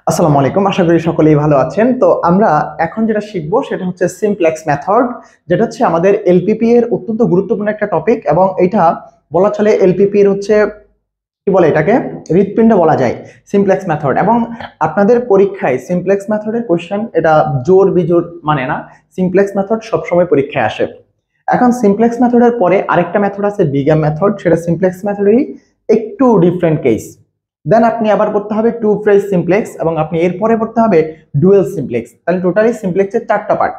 আসসালামু আলাইকুম, আশা করি সকলেই ভালো আছেন। তো আমরা এখন যেটা শিখবো সেটা হচ্ছে সিমপ্লেক্স মেথড, যেটা হচ্ছে আমাদের এলপিপি এর অত্যন্ত গুরুত্বপূর্ণ একটা টপিক। এবং এটা বলা চলে এলপিপি এর হচ্ছে কি বলে, এটাকে হৃৎপিণ্ড বলা যায় সিমপ্লেক্স মেথড। এবং আপনাদের পরীক্ষায় সিমপ্লেক্স মেথডের কোশ্চেন এটা জোর বিজোর মানে না, সিমপ্লেক্স মেথড সবসময় পরীক্ষায় আসে। এখন সিমপ্লেক্স মেথডের পরে আরেকটা মেথড আছে বিগ্যাম মেথড, সেটা সিমপ্লেক্স মেথডেরই একটু ডিফারেন্ট কেস। দেন আপনি আবার পড়তে হবে টু ফেজ সিমপ্লেক্স, এবং আপনি এরপরে পড়তে হবে ডুয়েল সিমপ্লেক্স। তাহলে টোটালি সিমপ্লেক্সের চারটা পার্ট।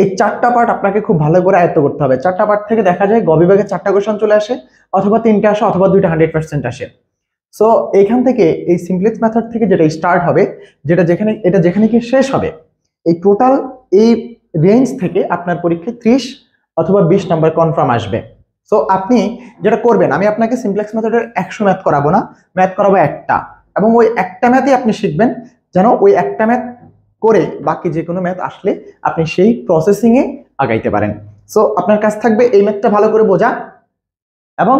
এই চারটা পার্ট আপনাকে খুব ভালো করে আয়ত্ত করতে হবে। চারটা পার্ট থেকে দেখা যায় গ বিভাগে চারটা কোশ্চেন চলে আসে, অথবা তিনটে আসে, অথবা দুইটা 100% আসে। সো এইখান থেকে এই সিমপ্লেক্স মেথড থেকে যেটা স্টার্ট হবে, এটা যেখানে কি শেষ হবে, এই টোটাল এই রেঞ্জ থেকে আপনার পরীক্ষায় 30 অথবা 20 নাম্বার কনফার্ম আসবে। সো আপনি যেটা করবেন, আমি আপনাকে সিমপ্লেক্স মেথডের 100 ম্যাথ করাবো না, ম্যাথ করাবো একটা, এবং ওই একটা ম্যাথই আপনি শিখবেন, যেন ওই একটা ম্যাথ করে বাকি যে কোনো ম্যাথ আসলে আপনি সেই প্রসেসিং এ আগাইতে পারেন। সো আপনার কাছ থাকবে এই ম্যাথটা ভালো করে বোঝা এবং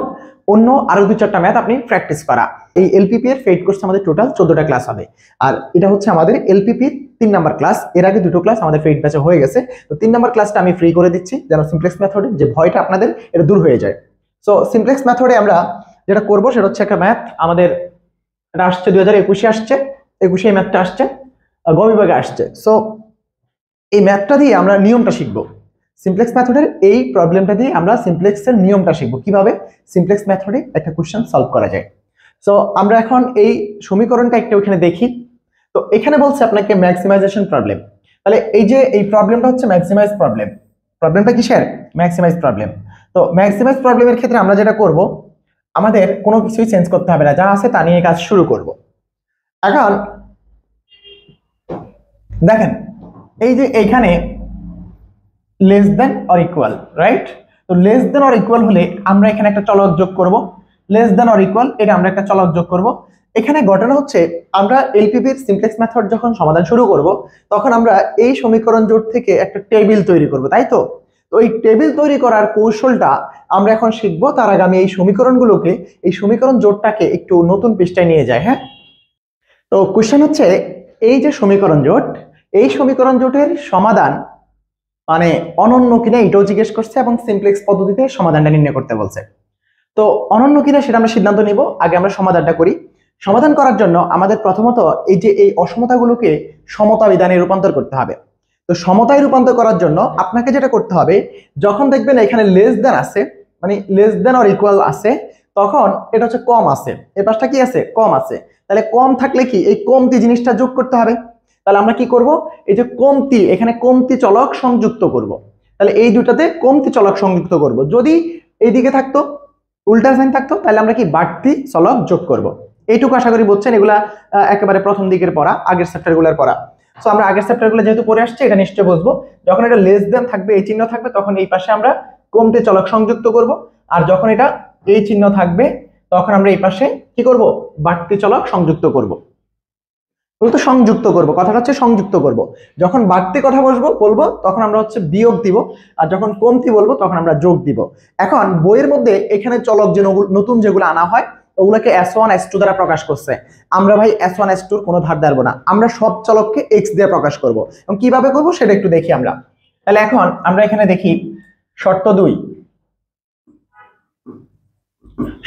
অন্য আরো 2-4টা ম্যাথ আপনি প্র্যাকটিস করা। এই এলপিপি এর ফেড কোর্স আমাদের টোটাল 14টা ক্লাস হবে, আর এটা হচ্ছে আমাদের এলপিপি 3 নাম্বার ক্লাস। এর আগে দুটো ক্লাস আমাদের ফেড ব্যাচে হয়ে গেছে, তো 3 নাম্বার ক্লাসটা আমি ফ্রি করে দিচ্ছি, যেন সিমপ্লেক্স মেথডে যে ভয়টা আপনাদের এটা দূর হয়ে যায়। সো সিমপ্লেক্স মেথডে আমরা যেটা করব সেটা হচ্ছে একটা ম্যাথ আমাদের, এটা আসছে 2021-এ আসছে, 21-এ ম্যাথটা আসছে, গ বিভাগে আসছে। সো এই ম্যাথটা দিয়ে আমরা নিয়মটা শিখবো। সিমপ্লেক্স মেথডের এই প্রবলেমটা দিয়ে আমরা সিমপ্লেক্সের নিয়মটা শিখবো, কিভাবে সিমপ্লেক্স মেথডে একটা কোশ্চেন সলভ করা যায়। সো আমরা এখন এই সমীকরণটা একটা ওখানে দেখি। তো এখানে বলছে আপনাকে ম্যাক্সিমাইজেশন প্রবলেম। তাহলে এই যে এই প্রবলেমটা হচ্ছে ম্যাক্সিমাইজ প্রবলেম। প্রবলেমটা কিসের? Maximise problem. তো ম্যাক্সিমাইজ প্রবলেমের ক্ষেত্রে আমরা যেটা করব, আমাদের কোনো কিছুই চেঞ্জ করতে হবে না, যা আছে তা নিয়ে কাজ শুরু করব। এখন দেখেন, এই যে এইখানে less than or equal, right? তো লেস দেন অর ইকুয়াল হলে আমরা এখানে একটা চলক যোগ করব। লেস দেন অর ইকুয়াল এটা আমরা একটা চলক যোগ করব। এখানে ঘটনা হচ্ছে, আমরা এলপিপির সিমপ্লেক্স মেথড যখন সমাধান শুরু করব, তখন আমরা এই সমীকরণ জোট থেকে একটা টেবিল তৈরি করব, তাই তো? তো এই টেবিল তৈরি করার কৌশলটা আমরা এখন শিখব। তার আগে আমি এই সমীকরণগুলোকে, এই সমীকরণ জোটটাকে একটু নতুন পৃষ্ঠায় নিয়ে যাই। হ্যাঁ, তো কোশ্চেন হচ্ছে, এই যে সমীকরণ জোট, এই সমীকরণ জোটের সমাধান মানে অনন্য কিনা এটাও জিজ্ঞেস করছে, এবং সিমপ্লেক্স পদ্ধতিতে সমাধানটা নির্ণয় করতে বলছে। তো অনন্য কিনা সেটা আমরা সিদ্ধান্ত নিব, আগে আমরা সমাধানটা করি। সমাধান করার জন্য আমাদের প্রথমত এই যে এই অসমতাগুলোকে সমতা বিধানে রূপান্তর করতে হবে। তো সমতায় রূপান্তর করার জন্য আপনাকে যেটা করতে হবে, যখন দেখবেন এখানে লেস দেন আছে, মানে লেস দেন অর ইকুয়াল আছে, তখন এটা হচ্ছে কম আছে, এই পাশটা কি আছে? কম আছে। তাহলে কম থাকলে কি, এই কমতি জিনিসটা যোগ করতে হবে। তাহলে আমরা কি করব, এই যে কমতি, এখানে কমতি চলক সংযুক্ত করব। তাহলে এই দুটাতে কমতি চলক সংযুক্ত করব। যদি এইদিকে থাকতো, উল্টা সাইন থাকতো, তাহলে আমরা কি বাড়তি চলক যোগ করব। এইটুকু আশা করি বুঝছেন। এগুলা একেবারে প্রথম দিকের পড়া, আগের চ্যাপ্টারগুলোর পড়া। সো আমরা আগের চ্যাপ্টারগুলো যেহেতু পড়ে আসছে, এটা নিশ্চয়ই বুঝবো। যখন এটা লেস দেন থাকবে, এই চিহ্ন থাকবে, তখন এই পাশে আমরা কমতি চলক সংযুক্ত করব। আর যখন এটা এই চিহ্ন থাকবে, তখন আমরা এই পাশে কি করব? বাড়তি চলক সংযুক্ত করব। তো সংযুক্ত করব, কথাটা হচ্ছে সংযুক্ত করব। যখন বাড়তি কথা বলবো তখন আমরা হচ্ছে বিয়োগ দিব, আর যখন কমতি বলবো তখন আমরা যোগ দিব। এখন বইয়ের মধ্যে এখানে চলক যে নতুন যেগুলো আনা হয়, ওগুলোকে S1 S2 দ্বারা প্রকাশ করছে। আমরা ভাই S1 S2 কোনো ধার ধারবো না, আমরা সব চলককে x দিয়ে প্রকাশ করব। এবং কিভাবে করব সেটা একটু দেখি আমরা। তাহলে এখন আমরা এখানে দেখি শর্ত 2,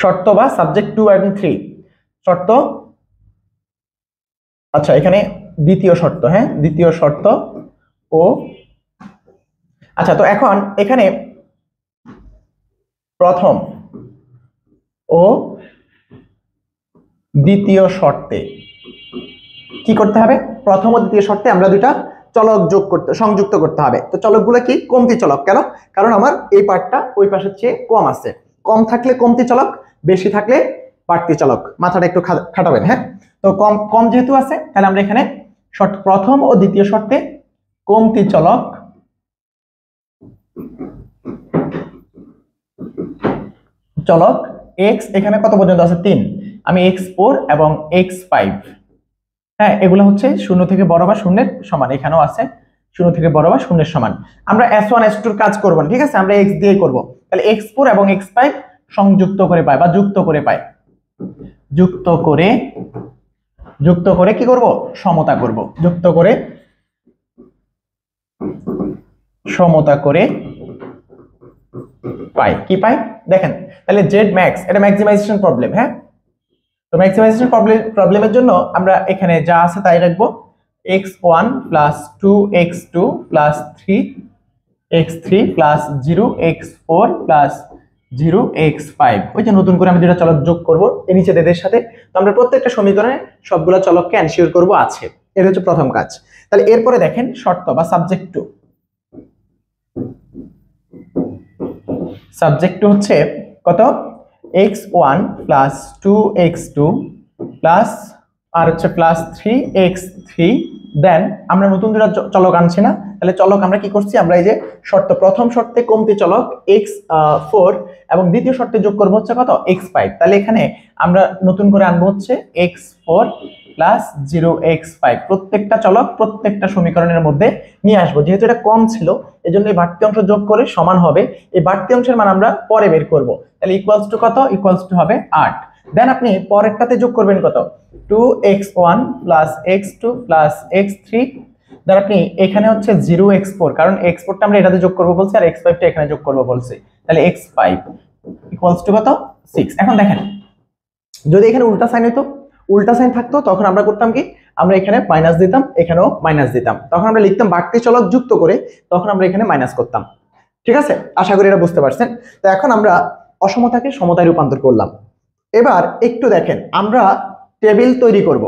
শর্ত বা সাবজেক্ট 2 এবং 3 শর্ত। আচ্ছা, এখানে দ্বিতীয় শর্ত, হ্যাঁ দ্বিতীয় শর্ত ও। আচ্ছা, তো এখন এখানে প্রথম ও দ্বিতীয় শর্তে কি করতে হবে? প্রথম ও দ্বিতীয় শর্তে আমরা দুইটা চলক সংযুক্ত করতে হবে। তো চলকগুলো কি? কমতি চলক। কেন? কারণ আমার এই পার্টটা ওই পাশের চেয়ে কম আছে। কম থাকলে কমতি চলক, বেশি থাকলে বাড়তি চলক। মাথাটা একটু খাটাবেন। হ্যাঁ, তো কম কম যেহেতু আছে, তাহলে আমরা এখানে প্রথম ও দ্বিতীয় শর্তে কমতি চলক x, এখানে কত পর্যন্ত আছে? 3। আমি x4 এবং x5, হ্যাঁ এগুলো হচ্ছে 0 থেকে বড় বা শূন্যের সমান। এখানেও আছে 0 থেকে বড় বা শূন্যের সমান। আমরা S1 S2 এর কাজ করব না, ঠিক আছে? আমরা x দিয়ে করব। তাহলে x4 এবং x5 সংযুক্ত করে পাই বা যুক্ত করে পাই, যুক্ত করে যুক্ত করে কি করব, সমতা করব, যুক্ত করে সমতা করে পাই, কি পাই দেখেন। তাহলে জেড ম্যাক্স এটা ম্যাক্সিমাইজেশন প্রবলেম। হ্যাঁ, তো ম্যাক্সিমাইজেশন প্রবলেমের জন্য আমরা এখানে যা আছে তাই রাখবো, x1 plus 2x2 plus 3x3 plus 0x4 plus 0x5। ওই যে নতুন করে আমি দুটো চলক যোগ করব এর নিচে এদের সাথে, তো আমরা প্রত্যেকটা সমীকরণে সবগুলো চলককে এনশিওর করব আছে। এটা হচ্ছে প্রথম কাজ। তাহলে এরপরে দেখেন শর্ত বা সাবজেক্ট টু। সাবজেক্ট টু হচ্ছে কত, x1 প্লাস 2x2 প্লাস আর হচ্ছে প্লাস 3x3, দেন আমরা নতুন দুটো চলক আনছি না, তাহলে চলক আমরা কি করছি, আমরা এই যে শর্ত, প্রথম শর্তে কমতি চলক x4 এবং দ্বিতীয় শর্তে যোগ করব হচ্ছে কত, x5। তাহলে এখানে আমরা নতুন করে আনবো হচ্ছে x4 প্লাস 0x5, প্রত্যেকটা চলক প্রত্যেকটা সমীকরণের মধ্যে নিয়ে আসবো। যেহেতু এটা কম ছিল এজন্য এই বাড়তি অংশ যোগ করে সমান হবে, এই বাড়তি অংশের মান আমরা পরে বের করব। তাহলে ইকুয়ালস টু কত, ইকুয়ালস টু হবে 8। দেন আপনি পরেরটাতে যোগ করবেন কত, 2x1 plus x2 plus x3, দেন আপনি এখানে হচ্ছে 0x4, কারণ x4টা আমরা এটাতে যোগ করব বলছি আর x5টা এখানে যোগ করব বলছি, তাহলে x5 ইকুয়ালস টু কত, 6। এখন দেখেন যদি এখানে উল্টা সাইন হতো, উল্টা সাইন থাকতো, তখন আমরা করতাম কি, আমরা এখানে মাইনাস দিতাম, এখানেও মাইনাস দিতাম, তখন আমরা লিখতাম বাড়তি চলক যুক্ত করে, তখন আমরা এখানে মাইনাস করতাম। ঠিক আছে, আশা করি এটা বুঝতে পারছেন। তো এখন আমরা অসমতাকে সমতায় রূপান্তর করলাম। এবার একটু দেখেন, আমরা টেবিল তৈরি করব,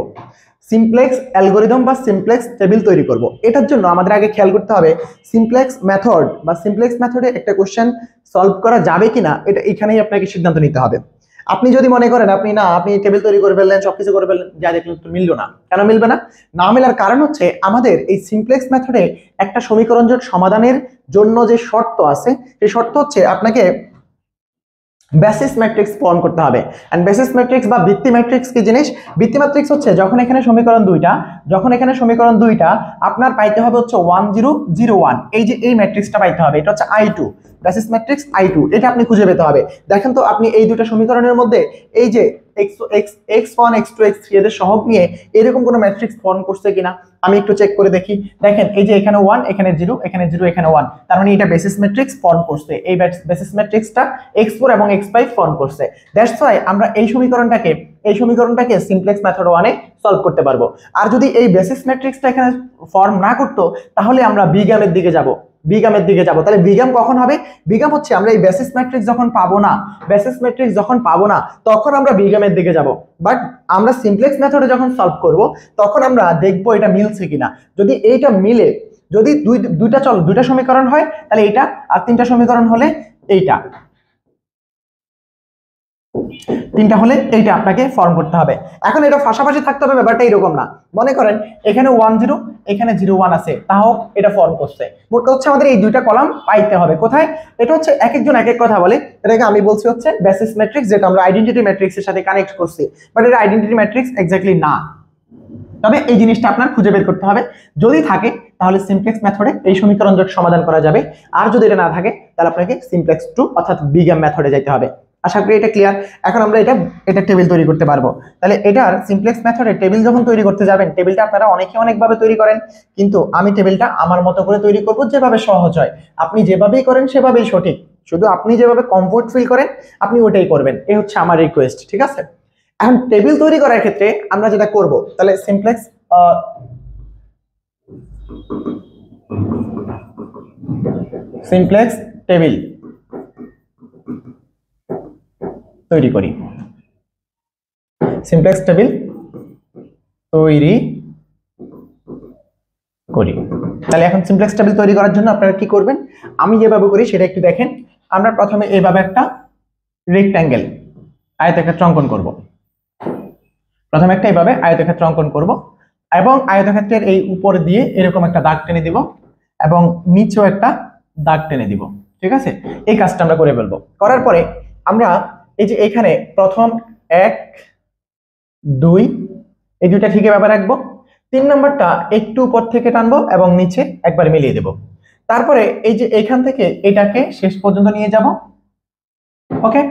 সিমপ্লেক্স অ্যালগরিদম বা সিমপ্লেক্স টেবিল তৈরি করব। এটার জন্য আমাদের আগে খেয়াল করতে হবে সিমপ্লেক্স মেথড বা সিমপ্লেক্স মেথডে একটা কোশ্চেন সলভ করা যাবে কিনা, এটা এখানেই আপনাকে সিদ্ধান্ত নিতে হবে। আপনি যদি মনে করেন আপনি টেবিল তৈরি করে ফেললেন, সবকিছু করে ফেললেন, যা দেখলেন তো মিললো না, কেন মিলবে না, না মেলার কারণ হচ্ছে আমাদের এই সিমপ্লেক্স মেথডে একটা সমীকরণ জোট সমাধানের জন্য যে শর্ত আছে, সেই শর্ত হচ্ছে আপনাকে বেসিস ম্যাট্রিক্স ফর্ম করতে হবে। এন্ড বেসিস ম্যাট্রিক্স বা ভিত্তি ম্যাট্রিক্স কি জিনিস, ভিত্তি ম্যাট্রিক্স হচ্ছে যখন এখানে সমীকরণ দুইটা আপনার পাইতে হবে হচ্ছে 1 0 0 1, এই যে এই ম্যাট্রিক্সটা পাইতে হবে, এটা হচ্ছে I2 বেসিস ম্যাট্রিক্স I2, এটা আপনি খুঁজে পেতে হবে। দেখেন তো আপনি এই দুটো সমীকরণের মধ্যে এই যে x1 x2 x3 এদের সহগ নিয়ে এরকম কোনো ম্যাট্রিক্স ফর্ম করছে কিনা আমি একটু চেক করে দেখি। দেখেন এই যে এখানে 1 এখানে 0 এখানে 0 এখানে 1, তার মানে এটা বেসিস ম্যাট্রিক্স ফর্ম করছে, এই বেসিস ম্যাট্রিক্সটা x4 এবং x5 ফর্ম করছে। দ্যাটস ওয়াই আমরা এই সমীকরণটাকে সিমপ্লেক্স মেথড 1 এ সলভ করতে পারবো। আর যদি এই বেসিস ম্যাট্রিক্সটা এখানে ফর্ম না করতো তাহলে আমরা বিগামের দিকে যাব, তাহলে বিগাম কখন হবে, বিগাম হচ্ছে আমরা এই বেসিস ম্যাট্রিক্স যখন পাবো না তখন আমরা বিগামের দিকে যাব। বাট আমরা সিমপ্লেক্স মেথডে যখন সলভ করব তখন আমরা দেখব এটা মিলছে কিনা। যদি এইটা মিলে, যদি দুইটা সমীকরণ হয় তাহলে এইটা, আর তিনটা সমীকরণ হলে এইটা, তিনটা হলে এইটা আপনাকে ফর্ম করতে হবে। এখন এটা পাশাপাশি থাকতে হবে, ব্যাপারটা এরকম না। মনে করেন এখানে 1 0 এখানে 0 1 আছে, তাও এটা ফর্ম করছে। মোট কথা হচ্ছে আমাদের এই দুইটা কলাম পাইতে হবে কোথায়, এটা হচ্ছে এক একজন এক এক কথা বলে, এটাকে আমি বলছি হচ্ছে বেসিস ম্যাট্রিক্স, যেটা আমরা আইডেন্টিটি ম্যাট্রিক্সের সাথে কানেক্ট করছি, বাট এটা আইডেন্টিটি ম্যাট্রিক্স এক্স্যাক্টলি না। তবে এই জিনিসটা আপনার খুঁজে বের করতে হবে, যদি থাকে তাহলে সিমপ্লেক্স মেথডে এই সমীকরণ জোট সমাধান করা যাবে, আর যদি এটা না থাকে তাহলে আপনাকে সিমপ্লেক্স 2 অর্থাৎ বিগাম মেথডে যেতে হবে। আশা করি এটা ক্লিয়ার। এখন আমরা এটা টেবিল তৈরি করতে পারবো। তাহলে এটার সিমপ্লেক্স মেথডে টেবিল যখন তৈরি করতে যাবেন, টেবিলটা আপনারা অনেকভাবে তৈরি করেন, কিন্তু আমি টেবিলটা আমার মতো করে তৈরি করব, যেভাবে সহজ হয়। আপনি যেভাবেই করেন সেভাবেই সঠিক, শুধু আপনি যেভাবে কমফোর্ট ফিল করেন আপনি ওটাই করবেন, এই হচ্ছে আমার রিকোয়েস্ট, ঠিক আছে। এখন টেবিল তৈরি করার ক্ষেত্রে আমরা যেটা করব, তাহলে সিমপ্লেক্স টেবিল তৈরি করি, সিমপ্লেক্স টেবিল তৈরি করি। তাহলে এখন সিমপ্লেক্স টেবিল তৈরি করার জন্য আপনারা কি করবেন, আমি যেভাবে করি সেটা একটু দেখেন। আমরা প্রথমে এইভাবে একটা রেক্ট্যাঙ্গেল আয়তক্ষেত্র অঙ্কন করব, এবং আয়তক্ষেত্রের এই উপর দিয়ে এরকম একটা দাগ টেনে দিব এবং নিচেও একটা দাগ টেনে দিব, ঠিক আছে। এই কাজটা আমরা করে ফেলবো। করার পরে আমরা এই যে এখানে প্রথম 1 2 এই দুইটা ঠিক এভাবে রাখবো, 3 নম্বরটা একটু উপর থেকে টানবো এবং নিচে একবার মিলিয়ে দেব। তারপরে এই যে এইখান থেকে এটাকে শেষ পর্যন্ত নিয়ে যাব। ওকে,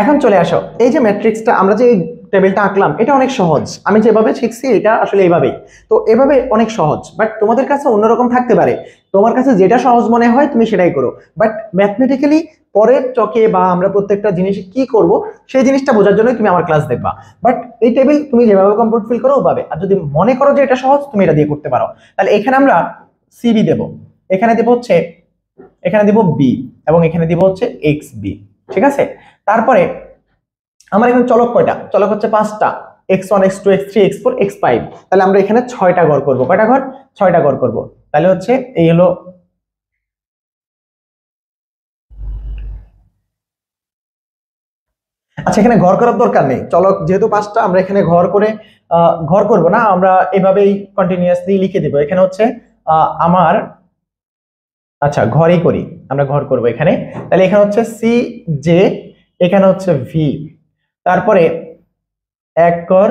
এখন চলে আসো, এই যে ম্যাট্রিক্সটা আমরা যে টেবিলটা আঁকলাম এটা অনেক সহজ, আমি যেভাবে শিখছি এটা আসলে এইভাবেই, তো এভাবে অনেক সহজ, বাট তোমাদের কাছে অন্যরকম থাকতে পারে, তোমার কাছে যেটা সহজ মনে হয় তুমি সেটাই করো, বাট ম্যাথমেটিক্যালি পরের চকে বা আমরা প্রত্যেকটা জিনিসে কি করব সেই জিনিসটা বোঝার জন্য তুমি আমার ক্লাস দেখবা। বাট এই টেবিল তুমি যেভাবে কমফোর্ট ফিল করো ওভাবে, আর যদি মনে করো যে এটা সহজ তুমি এটা দিয়ে করতে পারো। তাহলে এখানে আমরা সিবি দেব, এখানে দেব হচ্ছে, এখানে দেব বি, এবং এখানে দেব হচ্ছে এক্স বি, ঠিক আছে। তারপরে আমার এখানে চলক কয়টা, চলক হচ্ছে 5টা, x1 x2 x3 x4 x5, তাহলে আমরা এখানে 6টা ঘর করব, কয়টা ঘর, 6টা ঘর করব। তাহলে হচ্ছে এই হলো, আচ্ছা এখানে ঘর করার দরকার নেই, চলক যেহেতু 5টা আমরা এখানে ঘর করে ঘর করব না, আমরা এভাবেই কন্টিনিউয়াসলি লিখে দেব। এখানে হচ্ছে আমার, আচ্ছা ঘরই করি, আমরা ঘর করব এখানে। তাহলে এখানে হচ্ছে সি জে, এখানে হচ্ছে ভি, তারপরে 1 ঘর,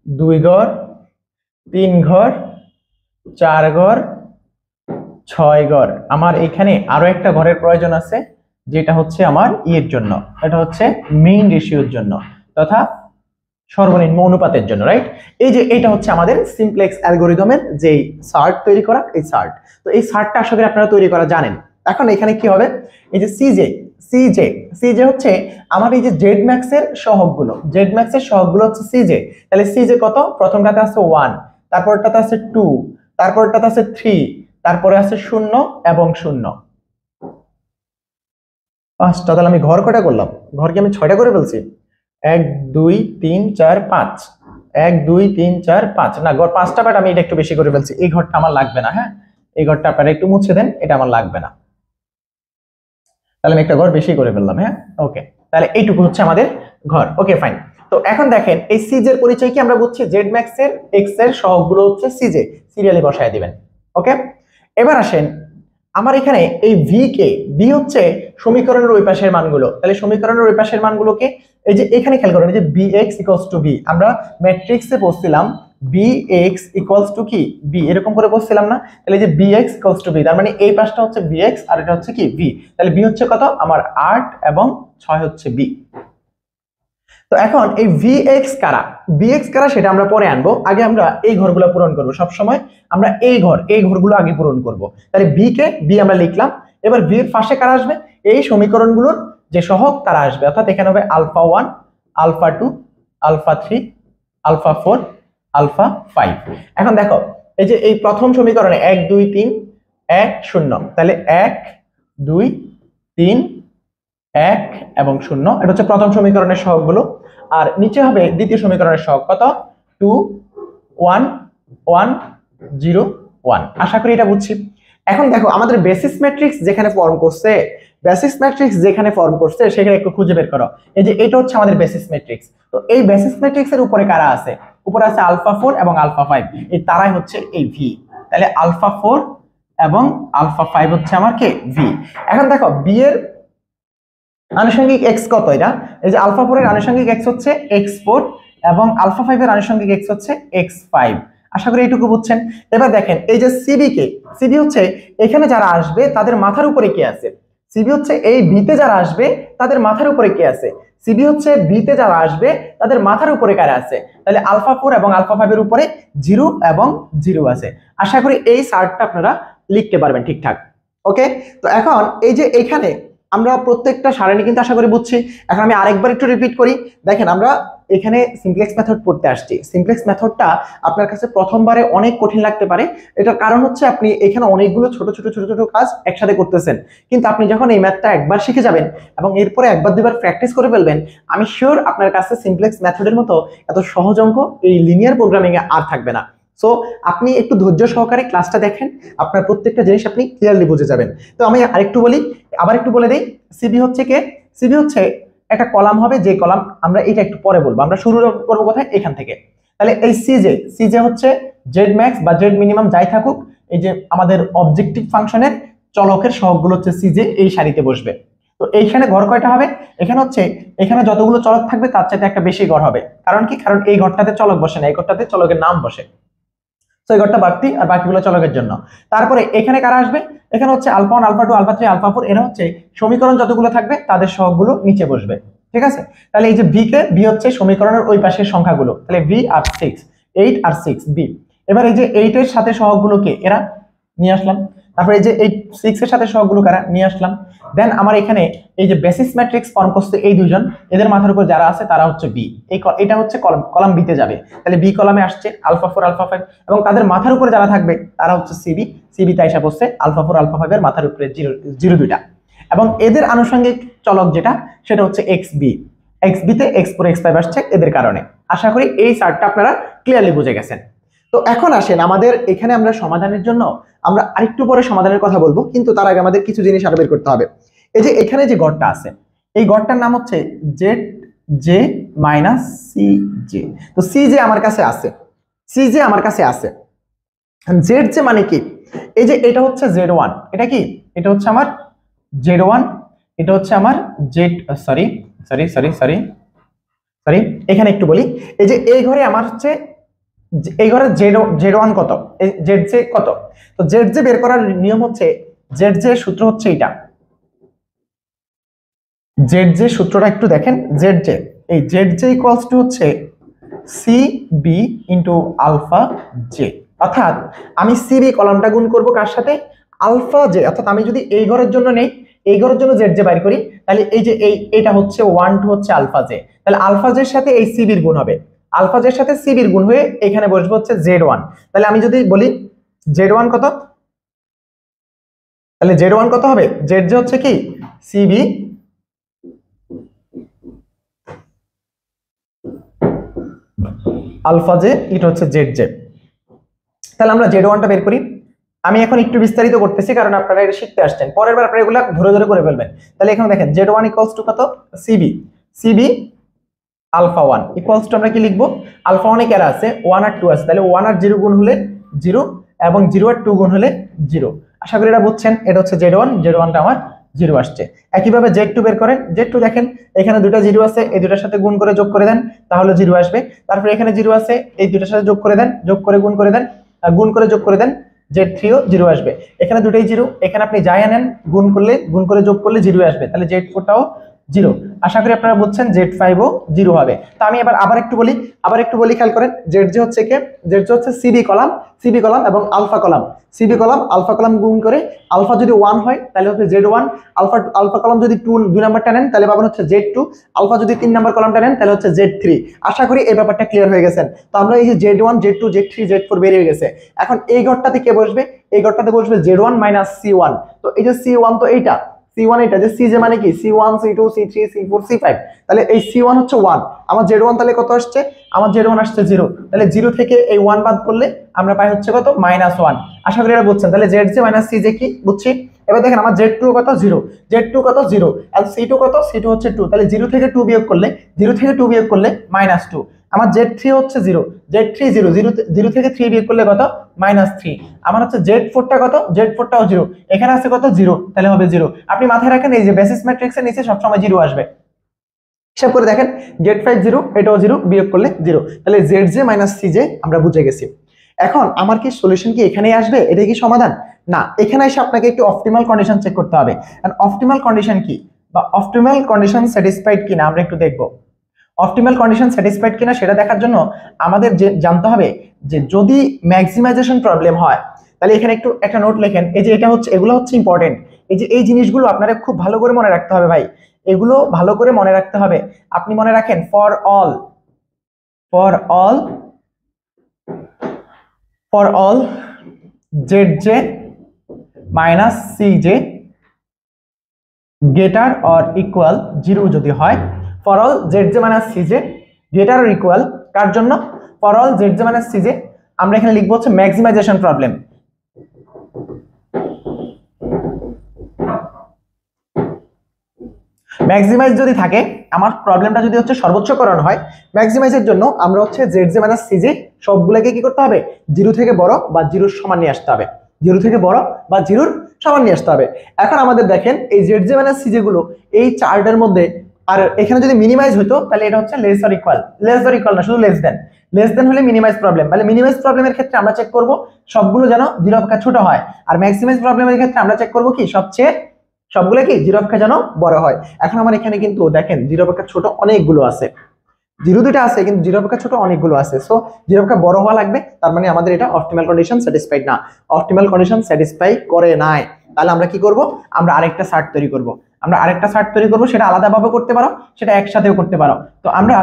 2 ঘর, 3 ঘর, 4 ঘর, 6 ঘর। আমার এখানে আরো একটা ঘরের প্রয়োজন আছে, যেটা হচ্ছে আমার ইয়ের জন্য, এটা হচ্ছে মেইন রেশিওর জন্য তথা সর্বনিম্ন অনুপাতের জন্য, রাইট। এই যে এটা হচ্ছে আমাদের সিমপ্লেক্স অ্যালগরিদমের যে চার্ট তৈরি করা, এই চার্ট। তো এই চার্টটা আশা করি আপনারা তৈরি করা জানেন। এখন এখানে কি হবে, এই যে সিজে, সিজে সিজে হচ্ছে আমার এই যে জেড ম্যাক্স এর সহগগুলো, জেড ম্যাক্স এর সহগগুলো হচ্ছে সিজে। তাহলে সিজে কত, প্রথমটাতে আছে 1, তারপরটাতে আছে 2, তারপরটাতে আছে 3, তারপরে আছে 0 এবং 0, 5টা। তাহলে আমি ঘর কয়টা করলাম, ঘর কি আমি 6টা করে ফেলছি, 1 2 3 4 5, 1 2 3 4 5, না ঘর 5টা, বাট আমি এটা একটু বেশি করে ফেলছি, এই ঘরটা আমার লাগবে না, হ্যাঁ এই ঘরটা আপনারা একটু মুছে দেন, এটা আমার লাগবে না। তাহলে আমি একটা ঘর বেশি করে ফেললাম, হ্যাঁ ওকে। তাহলে এইটুকু হচ্ছে আমাদের ঘর, ওকে ফাইন। তো এখন দেখেন এই সিজে এর পরিচয় কি আমরা বুঝছি, জেড ম্যাক্স এর এক্স এর সহগগুলো হচ্ছে সিজে, সিরিয়ালি বসায় দিবেন, ওকে। এবার আসেন আমার এখানে এই ভি কে, ভি হচ্ছে সমীকরণের ওই পাশের মানগুলো, তাহলে সমীকরণের ওই পাশের মানগুলোকে এই যে এখানে খেয়াল করেন, এই যে bx ইকুয়ালস টু b, আমরা ম্যাট্রিক্সে বলছিলাম bx ইকুয়ালস টু কি b, এরকম করে বলছিলাম না। তাহলে এই যে bx ইকুয়ালস টু b, তার মানে এই পাশটা হচ্ছে bx আর এটা হচ্ছে কি b, তাহলে b হচ্ছে কত আমার 8 এবং 6 হচ্ছে b। তো এখন এই vx কারা, bx কারা সেটা আমরা পরে আনবো, আগে আমরা এই ঘরগুলো পূরণ করব, সব সময় আমরা এই ঘরগুলো আগে পূরণ করব। তাহলে b কে b আমরা লিখলাম, এবার v এর পাশে কারা আসবে, এই সমীকরণগুলোর যে সহগ তারা আসবে, অর্থাৎ এখানে হবে alpha 1, alpha 2, alpha 3, alpha 4, alpha 5। এখন দেখো এই যে এই প্রথম সমীকরণে 1 2 3 1 0, তাহলে 1 2 3 1 এবং 0, এটা হচ্ছে প্রথম সমীকরণের সহগগুলো। আর নিচে হবে দ্বিতীয় সমীকরণের সহগ কত, 2 1 1 0 1, আশা করি এটা বুঝছি। এখন দেখো আমাদের বেসিস ম্যাট্রিক্স যেখানে ফর্ম করছে, বেসিস ম্যাট্রিক্স যেখানে ফর্ম করছে সেখানে একটু খুঁজে বের করো। এই যে এটা হচ্ছে আমাদের বেসিস ম্যাট্রিক্স, তো এই বেসিস ম্যাট্রিক্সের উপরে কারা আছে, উপরে আছে আলফা 4 এবং আলফা 5, এই তারাই হচ্ছে এই ভি। তাহলে আলফা 4 এবং আলফা 5 হচ্ছে আমার কে ভি। এখন দেখো বি এর আনুষঙ্গিক x কত, এটা এই যে আলফা 4 এর আনুষঙ্গিক x হচ্ছে x4 এবং আলফা 5 এর আনুষঙ্গিক x হচ্ছে x5, আশা করি এইটুকু বুঝছেন। এবার দেখেন এই যে সিবি কে, সিবি হচ্ছে এখানে যারা আসবে তাদের মাথার উপরে কে আছে, সিবি হচ্ছে এই বিতে যারা আসবে তাদের মাথার উপরে কে আছে, সিবি হচ্ছে বিতে যারা আসবে তাদের মাথার উপরে কারা আছে, তাহলে আলফা 4 এবং আলফা 5 এর উপরে 0 এবং 0 আছে। আশা করি এই চার্টটা আপনারা লিখতে পারবেন ঠিকঠাক, ওকে। তো এখন এই যে এখানে আমরা প্রত্যেকটা সারণী কিন্তু আশা করি বুঝছি। এখন আমি আরেকবার একটু রিপিট করি, দেখেন আমরা এখানে সিমপ্লেক্স মেথড পড়তে আসছি, সিমপ্লেক্স মেথডটা আপনার কাছে প্রথমবারে অনেক কঠিন লাগতে পারে, এটার কারণ হচ্ছে আপনি এখানে অনেকগুলো ছোট ছোট ছোট ছোট কাজ একসাথে করতেছেন, কিন্তু আপনি যখন এই ম্যাথটা একবার শিখে যাবেন এবং এরপরে একবার দুইবার প্র্যাকটিস করে ফেলবেন, আমি শিওর আপনার কাছে সিমপ্লেক্স মেথডের মতো এত সহজ অঙ্ক এই লিনিয়ার প্রোগ্রামিং এ আর থাকবে না। সো আপনি একটু ধৈর্য সহকারে ক্লাসটা দেখেন, আপনার প্রত্যেকটা জিনিস আপনি ক্লিয়ারলি বুঝে যাবেন। তো আমি আরেকটু বলি, আবার একটু বলে দেই, সিবি হচ্ছে কে, সিবি হচ্ছে একটা কলাম হবে, যে কলাম আমরা এটা একটু পরে বলবো, আমরা শুরু করবো কোথায়, এখান থেকে। তাহলে এই সিজে, সিজে হচ্ছে জেড ম্যাক্স বা জেড মিনিমাম যাই থাকুক, এই যে আমাদের অবজেক্টিভ ফাংশনের চলকের সহগগুলো হচ্ছে সিজে এই সারিতে বসবে। তো এইখানে ঘর কয়টা হবে, এখানে হচ্ছে এখানে যতগুলো চলক থাকবে তার চাইতে একটা বেশি ঘর হবে, কারণ কি, কারণ এই ঘরটাতে চলক বসে না, এই ঘরটাতে চলকের নাম বসে, তো এই ঘরটা বাড়তি আর বাকিগুলো চলকের জন্য। তারপরে এখানে কারা আসবে, এখানে হচ্ছে আলফা 1 আলফা 2 আলফা 3 আলফা 4, এরা হচ্ছে সমীকরণ যতগুলো থাকবে তাদের সহগগুলো নিচে বসবে, ঠিক আছে। তাহলে এই যে বি হচ্ছে সমীকরণের ওই পাশের সংখ্যাগুলো, তাহলে বি আর 6, 8 আর 6 বি। এবার এই যে 8 এর সাথে সহগগুলোকে এরা নিয়ে আসলাম, তারপরে এই যে 6 এর সাথে সহগগুলো কারা নিয়ে আসলাম। দেন আমার এখানে এই যে বেসিস ম্যাট্রিক্স ফর্ম করছে এই দুইজন, এদের মাথার উপর যারা আছে তারা হচ্ছে বি, এটা হচ্ছে কলাম বিতে যাবে, তাহলে বি কলামে আসছে আলফা 4 আলফা 5, এবং তাদের মাথার উপরে যারা থাকবে তারা হচ্ছে সিবি তাই এসে বসছে আলফা 4 আলফা 5 এর মাথার উপরে জিরো দুইটা, এবং এদের আনুষঙ্গিক চলক যেটা সেটা হচ্ছে এক্স বিতে x4 x5 আসছে এদের কারণে। আশা করি এই চার্টটা আপনারা ক্লিয়ারলি বুঝে গেছেন। তো এখন আসেন আমাদের এখানে আমরা সমাধানের জন্য আমরা আরেকটু পরে সমাধানের কথা বলবো, কিন্তু তার আগে আমাদের কিছু জিনিস আরো বের করতে হবে। এই যে এখানে যে গড়টা আছে এই গড়টার নাম হচ্ছে Z J minus C J. তো সি জে আমার কাছে আছে, জেড জে মানে কি, এই যে এটা হচ্ছে Z1, এটা কি, এটা হচ্ছে আমার Z1, এটা হচ্ছে আমার জেড সরি এখানে একটু বলি, এই যে এই ঘরে আমার হচ্ছে এই ঘরে Z1 কত, জেড জে কত। তো জেড জে বের করার নিয়ম হচ্ছে, জেড জে সূত্র হচ্ছে এটা, জেড জে সূত্রটা একটু দেখেন, জেড জে ইকুয়ালস টু হচ্ছে C B into alpha J, অর্থাৎ আমি সিবি কলামটা গুণ করব কার সাথে, আলফা জে। অর্থাৎ আমি যদি এই ঘরের জন্য নেই, এই ঘরের জন্য জেড জে বাইর করি, তাহলে এই যে এটা হচ্ছে 1 2 হচ্ছে আলফা জে, তাহলে আলফা জের সাথে এই সিবির গুণ হবে, আলফা জের সাথে সিবির গুণ হয়ে এখানে বসবে হচ্ছে Z1। তাহলে আমি যদি বলি Z1 কত, তাহলে Z1 কত হবে, জেড জে হচ্ছে কি সিবি আলফা জে, এটা হচ্ছে জেড জে। তাহলে আমরা Z1টা বের করি। আমি এখন একটু বিস্তারিত করতেছি কারণ আপনারা এটা শিখতে আসছেন, পরের বার আপনারা এগুলা ধরে ধরে করে ফেলবেন। তাহলে এখানে দেখেন Z1 ইকুয়ালস টু কত, সিবি আলফা 1 ইকুয়ালস টু আমরা কি লিখবো, আলফা 1 এ কারা আছে 1 আর 2 আছে, তাহলে 1 আর 0 গুণ হলে 0 এবং 0 আর 2 গুণ হলে 0। আশা করি এটা বুঝছেন, এটা হচ্ছে Z1টা আমার 0 আসছে। একইভাবে Z2 বের করেন, Z2 দেখেন এখানে দুটো 0 আছে, এই দুটোর সাথে গুণ করে যোগ করে দেন তাহলে 0 আসবে। তারপরে এখানে 0 আছে, এই দুটোর সাথে যোগ করে দেন, যোগ করে গুণ করে দেন, গুণ করে যোগ করে দেন, Z3ও 0 আসবে। এখানে দুটোই 0, এখানে আপনি যাই আনেন গুণ করে যোগ করলে 0 আসবে, তাহলে Z4টাও 0। আশা করি আপনারা বুঝছেন, Z5ও 0 হবে। তো আমি আবার একটু বলি খেয়াল করেন, জেড জে হচ্ছে কে, জেড জে হচ্ছে সিবি কলাম এবং আলফা কলাম গুণ করে আলফা যদি 1 হয় তাহলে হচ্ছে Z1, আলফা কলাম যদি 2 নাম্বারটা নেন তাহলে পাবেন হচ্ছে Z2, আলফা যদি 3 নাম্বার কলামটা নেন তাহলে হচ্ছে Z3। আশা করি এই ব্যাপারটা ক্লিয়ার হয়ে গেছেন। তো আমরা এই যে Z1 Z2 Z3 Z4 বের হয়ে গেছে, এখন এই ঘরটাতে কে বসবে, এই ঘরটাতে বসবে Z1 মাইনাস C1। তো এই যে C1 তো এইটা C1, এটা যে C যে মানে কি C1 C2 C3 C4 C5, তাহলে এই C1 হচ্ছে 1, আমার Z1 তাহলে কত আসছে, আমার Z1 আসছে 0, তাহলে 0 থেকে এই 1 বাদ করলে আমরা পাই হচ্ছে কত -1। আশা করি এটা বুঝছেন, তাহলে ZJ মাইনাস CJ কি বুঝছি। এবার দেখেন আমার Z2 কত 0, আর C2 কত, C2 হচ্ছে 2, তাহলে 0 থেকে 2 বিয়োগ করলে -2, আমার Z3 হচ্ছে 0, Z3 0 থেকে 3 বিয়োগ করলে কত -3। আমার হচ্ছে Z4টা কত, Z4টাও 0, এখানে আছে কত 0, তাহলে হবে 0। আপনি মাথায় রাখেন এই যে বেসিস ম্যাট্রিক্সের নিচে সবসময় 0 আসবে। হিসাব করে দেখেন Z5 0, এটাও 0, বিয়োগ করলে 0, তাহলে ZJ মাইনাস CJ আমরা বুঝে গেছি। এখন আমার কি সলিউশন কি এখানেই আসবে, এটা কি সমাধান না, এখানে এসে আপনাকে একটু অপটিমাল কন্ডিশন চেক করতে হবে। কারণ অপটিমাল কন্ডিশন কি বা অপটিমাল কন্ডিশন স্যাটিসফাইড কিনা আমরা একটু দেখব। অপটিমাল কন্ডিশন স্যাটিসফাইড কিনা সেটা দেখার জন্য আমাদের জানতে হবে যে যদি ম্যাক্সিমাইজেশন প্রবলেম হয় তাহলে এখানে একটু একটা নোট লেখেন, এই যে এটা হচ্ছে, এগুলো হচ্ছে ইম্পর্টেন্ট, এই যে এই জিনিসগুলো আপনারা খুব ভালো করে মনে রাখতে হবে ভাই, এগুলো ভালো করে মনে রাখতে হবে। আপনি মনে রাখেন for all ZJ minus CJ greater or equal 0 যদি হয়, for all ZJ minus CJ greater or equal কার জন্য, for all ZJ minus CJ আমরা এখানে লিখবো হচ্ছে ম্যাক্সিমাইজেশন প্রবলেম। ম্যাক্সিমাইজ যদি থাকে, আমার প্রবলেমটা যদি হচ্ছে সর্বোচ্চকরণ হয়, ম্যাক্সিমাইজের জন্য আমরা হচ্ছে ZJ মাইনাস CJ সবগুলোকে কি করতে হবে, 0 থেকে বড় বা 0 সমান নিয়ে আসতে হবে, 0 থেকে বড় বা 0 সমান নিয়ে আসতে হবে। এখন আমাদের দেখেন এই ZJ মাইনাস CJ গুলো এই চার্টের মধ্যে, আর এখানে যদি মিনিমাইজ হতো তাহলে এটা হচ্ছে লেস অর ইকুয়াল না, শুধু লেস দেন হলে মিনিমাইজ প্রবলেম। তাহলে মিনিমাইজ প্রবলেমের ক্ষেত্রে আমরা চেক করব সবগুলো যেন 0 অপেক্ষা ছোট হয়, আর ম্যাক্সিমাইজ প্রবলেমের ক্ষেত্রে আমরা চেক করব কি সবচেয়ে সবগুলো কি জিরো অপেক্ষা যেন বড় হয়। এখন আমার এখানে কিন্তু দেখেন জিরো অপেক্ষা ছোট অনেকগুলো আছে, জিরো দুইটা আছে কিন্তু জিরো অপেক্ষা ছোট অনেকগুলো আছে। সো জিরো অপেক্ষা বড় হওয়া লাগবে, তার মানে আমাদের এটা অপটিমাল কন্ডিশন স্যাটিসফাইড না, অপটিমাল কন্ডিশন স্যাটিসফাই করে নাই। তাহলে আমরা কি করব, আমরা আরেকটা সার্ট তৈরি করব, আমরা আরেকটা সার্ট তৈরি করব, সেটা আলাদাভাবে করতে পারো, সেটা একসাথেও করতে পারো। তো আমরা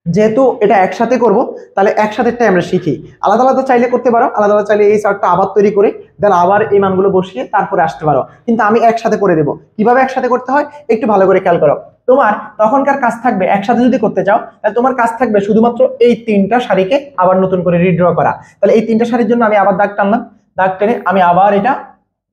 যেহেতু এটা একসাথে করব, তাহলে একসাথেটাই আমরা শিখি। আলাদা আলাদা চাইলে করতে পারো, আলাদা আলাদা চাইলে এই চার্টটা আবার তৈরি করে দেন আবার এই মানগুলো বসিয়ে তারপরে আসতে পারো, কিন্তু আমি একসাথে করে দেবো। কিভাবে একসাথে করতে হয় একটু ভালো করে খেয়াল করো। তোমার তখনকার কাজ থাকবে, একসাথে যদি করতে চাও তাহলে তোমার কাজ থাকবে শুধুমাত্র এই তিনটা সারিকে আবার নতুন করে রিড্র করা। তাহলে এই তিনটা সারির জন্য আমি আবার দাগ টানলাম, দাগ টেনে আমি আবার এটা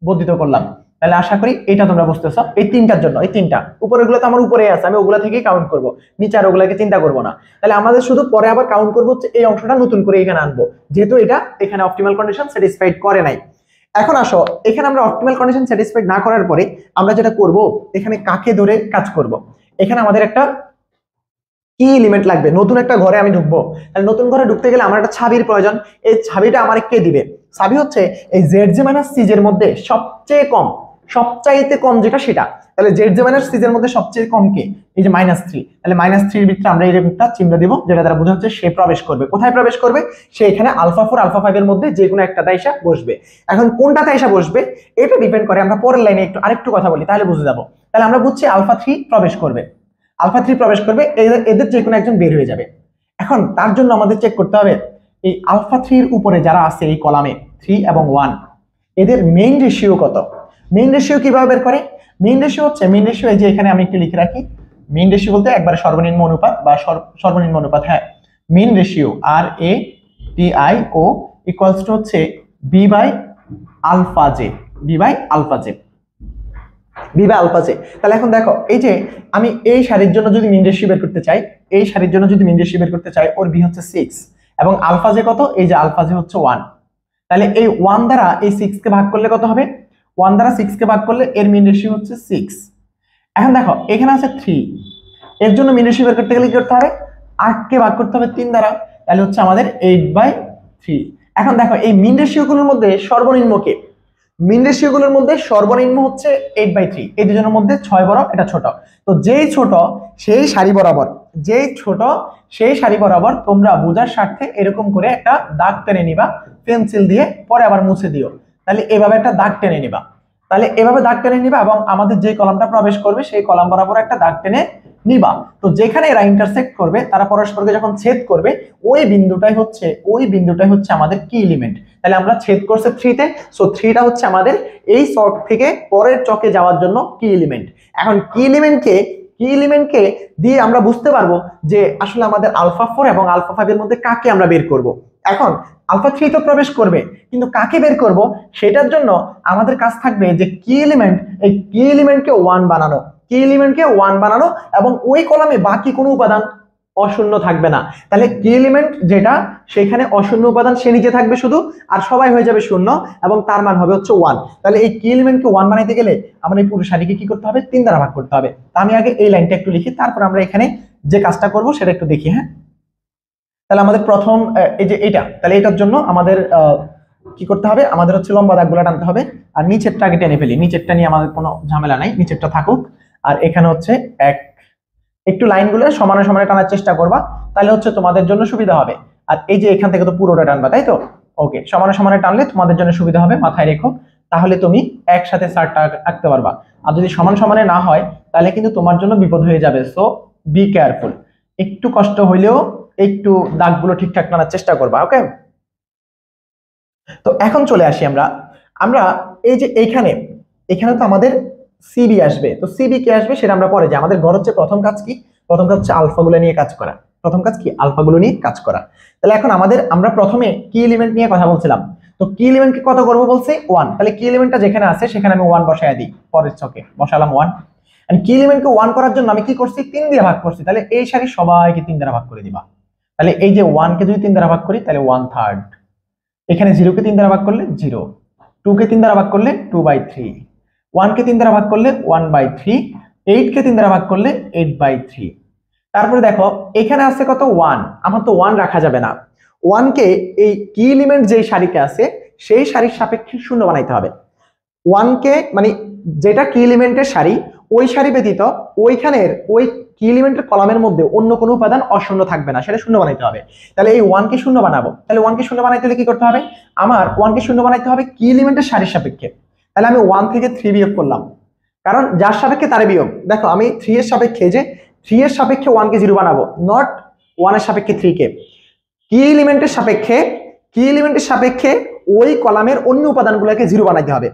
বর্ধিত করলাম। তাহলে আশা করি এটা তোমরা বুঝতেছো। এই তিনটার জন্য, এই তিনটা উপরেগুলো তো আমার উপরে আছে, আমি ওগুলা থেকেই কাউন্ট করবো, নিচে আর ওগুলাকে চিন্তা করবো না। তাহলে আমাদের শুধু পরে আবার কাউন্ট করবো হচ্ছে এই অংশটা নতুন করে এখানে আনবো, যেহেতু এটা এখানে অপটিমাল কন্ডিশন স্যাটিসফাইড করে নাই। এখন আসো, এখানে আমরা অপটিমাল কন্ডিশন স্যাটিসফাইড না করার পরে আমরা যেটা করব, এখানে কাকে ধরে কাজ করব। এখানে আমাদের একটা কি এলিমেন্ট লাগবে, নতুন একটা ঘরে আমি ঢুকবো, তাহলে নতুন ঘরে ঢুকতে গেলে আমার একটা ছাবির প্রয়োজন। এই ছাবিটা আমার কে দিবে, ছাবি হচ্ছে এই জেড জে মাইনাস সি এর মধ্যে সবচেয়ে কম, সবচাইতে কম যেটা সেটা। তাহলে জেড জে মাইনাস সি এর মধ্যে সবচেয়ে কম কে, এই যে -3। তাহলে -3 এর ভিতরে আমরা এরকম একটা চিহ্ন দিব, যেটা দ্বারা বোঝা হচ্ছে সে প্রবেশ করবে। কোথায় প্রবেশ করবে, সে এখানে α4 α5 এর মধ্যে যে কোনো একটাতে এসে বসবে। এখন কোনটাতে এসে বসবে এটা ডিপেন্ড করে, আমরা পরের লাইনে আরেকটু কথা বলি তাহলে বুঝে যাবো। তাহলে আমরা বুঝছি α3 প্রবেশ করবে, α3 প্রবেশ করবে, এদের যে কোনো একজন বের হয়ে যাবে। এখন তার জন্য আমাদের চেক করতে হবে এই α3 এর উপরে যারা আছে এই কলামে 3 এবং 1, এদের মেইন রেশিও কত। মেইন রেশিও কিভাবে বের করে, মেইন রেশিও হচ্ছে, মেইন রেশিও এই যে এখানে আমি একটু লিখে রাখি, মেইন রেশিও বলতে একবারে সর্বনিম্ন অনুপাত বা সর্বনিম্ন অনুপাত, হ্যাঁ min ratio RATIO equals to হচ্ছে B by alpha J, B by alpha J, B by alpha J. তাহলে এখন দেখো এই যে আমি এই সারির জন্য যদি মিন রেশিও বের করতে চাই, এই সারির জন্য যদি মিন রেশিও বের করতে চাই, ওর B হচ্ছে 6 এবং আলফা জে কত, এই যে আলফা জে হচ্ছে 1। তাহলে এই 1 দ্বারা এই 6 কে ভাগ করলে কত হবে, 1 দ্বারা 6 কে ভাগ করলে এর মিন রেশিও হচ্ছে 6। এখন দেখো এখানে আছে 3, এর জন্য মিন রেশিও বের করতে গেলে কি করতে হবে, 8 কে ভাগ করতে হবে 3 দ্বারা, তাহলে হচ্ছে আমাদের 8/3। এখন দেখো এই মিন রেশিও গুলোর মধ্যে সর্বনিম্ন কে, মিন রেশিও গুলোর মধ্যে সর্বনিম্ন হচ্ছে 8/3, এই দুজনের মধ্যে 6 বড় এটা ছোট। তো যেই ছোট সেই সারি বরাবর, যেই ছোট সেই সারি বরাবর তোমরা বোঝার স্বার্থে এরকম করে একটা দাগ টেনে নিবা পেন্সিল দিয়ে, পরে আবার মুছে দিও। তাহলে এভাবে একটা দাগ টেনে নিবা, তাহলে এভাবে দাগ টেনে নিবা এবং আমাদের যে কলামটা প্রবেশ করবে সেই কলাম বরাবর একটা দাগ টেনে নিবা। তো যেখানে এরা ইন্টারসেক্ট করবে, তারা পরস্পরকে যখন ছেদ করবে, ওই বিন্দুটাই হচ্ছে আমাদের কি এলিমেন্ট। তাহলে আমরা ছেদ করছে 3 তে, সো 3টা হচ্ছে আমাদের এই চক থেকে পরের চকে যাওয়ার জন্য কি এলিমেন্ট। এখন কি এলিমেন্টকে দিয়ে আমরা বুঝতে পারবো যে আসলে আমাদের α4 এবং α5 এর মধ্যে কাকে আমরা বের করব। এখন α3 তো প্রবেশ করবে, কিন্তু কাকে বের করব সেটার জন্য আমাদের কাজ থাকবে যে কি এলিমেন্ট, এই কি এলিমেন্টকে 1 বানানো, কি এলিমেন্টকে 1 বানানো এবং ওই কলামে বাকি কোনো উপাদান অশূন্য থাকবে না। তাহলে কি এলিমেন্ট যেটা সেখানে অশূন্য উপাদান সে নিচে থাকবে শুধু, আর সবাই হয়ে যাবে শূন্য এবং তার মান হবে হচ্ছে 1। তাহলে এই কি এলিমেন্টকে 1 বানাইতে গেলে আমরা এই পুরো সারিকে কি করতে হবে, 3 দ্বারা ভাগ করতে হবে। তা আমি আগে এই লাইনটা একটু লিখি, তারপর আমরা এখানে যে কাজটা করব সেটা একটু দেখি। হ্যাঁ, তাহলে আমাদের প্রথম এই যে এটা, তাহলে এটার জন্য আমাদের কি করতে হবে, আমাদের হচ্ছে লম্বা দাগগুলো টানতে হবে আর নিচেরটা আগে টেনে ফেলি, নিচেরটা নিয়ে আমাদের কোনো ঝামেলা নাই, নিচেরটা থাকুক। আর এখানে হচ্ছে একটু লাইনগুলো সমানে সমানে টানার চেষ্টা করবা, তাহলে হচ্ছে তোমাদের জন্য সুবিধা হবে। আর এই যে এখান থেকে তো পুরোটা টানবা, তাই তো, ওকে, সমানে সমানে টানলে তোমাদের জন্য সুবিধা হবে, মাথায় রেখো, তাহলে তুমি একসাথে চার্টটা আঁকতে পারবা। আর যদি সমান সমানে না হয় তাহলে কিন্তু তোমার জন্য বিপদ হয়ে যাবে। সো বি কেয়ারফুল, একটু কষ্ট হইলেও একটু দাগগুলো ঠিকঠাক টানার চেষ্টা করবা। ওকে, তো এখন চলে আসি আমরা এই যে এখানে তো আমাদের সিবি আসবে, তো সিবি কে আসবে সেটা আমরা পরে, যে আমাদের ঘর হচ্ছে প্রথম কাজ কি, প্রথম কাজ হচ্ছে আলফাগুলো নিয়ে কাজ করা, প্রথম কাজ কি আলফাগুলো নিয়ে কাজ করা। তাহলে এখন আমরা প্রথমে কি এলিমেন্ট নিয়ে কথা বলছিলাম, তো কি এলিমেন্টকে কত করব বলছে 1, তাহলে কি এলিমেন্টটা যেখানে আছে সেখানে আমি 1 বসায় দিই, পরের ছকে বসালাম 1। এন্ড কি এলিমেন্টকে 1 করার জন্য আমি কি করছি, 3 দিয়ে ভাগ করছি, তাহলে এই সারি সবাইকে 3 দ্বারা ভাগ করে দিবা। তাহলে এই যে 1 কে যদি 3 দ্বারা ভাগ করি তাহলে 1/3, এখানে 0 কে 3 দ্বারা ভাগ করলে 0, 2 কে 3 দ্বারা ভাগ করলে 2/3, 1 কে 3 দ্বারা ভাগ করলে 1/3, 8 কে 3 দ্বারা ভাগ করলে 8/3। তারপরে দেখো এখানে আছে কত 1, আমার তো 1 রাখা যাবে না, 1 কে এই কি এলিমেন্ট যেই সারিতে আছে সেই সারির সাপেক্ষে শূন্য বানাইতে হবে। ওয়ানকে মানে যেটা কি এলিমেন্টের সারি, ওই সারি ব্যতীত ওইখানের ওই কি এলিমেন্টের কলামের মধ্যে অন্য কোনো উপাদান অশূন্য থাকবে না, সেটা শূন্য বানাইতে হবে। তাহলে এই ওয়ানকে শূন্য বানাবো, তাহলে ওয়ানকে শূন্য বানাইতে হলে কি করতে হবে, আমার ওয়ানকে শূন্য বানাইতে হবে কি এলিমেন্টের সারির সাপেক্ষে। তাহলে আমি 1 থেকে 3 বিয়োগ করলাম, কারণ যার সাপেক্ষে তারে বিয়োগ। দেখো আমি 3 এর সাপেক্ষে, যে 3 এর সাপেক্ষে 1 কে 0 বানাবো, নট 1 এর সাপেক্ষে 3 কে। কি এলিমেন্টের সাপেক্ষে, কি এলিমেন্টের সাপেক্ষে ওই কলামের অন্য উপাদানগুলোকে 0 বানাইতে হবে।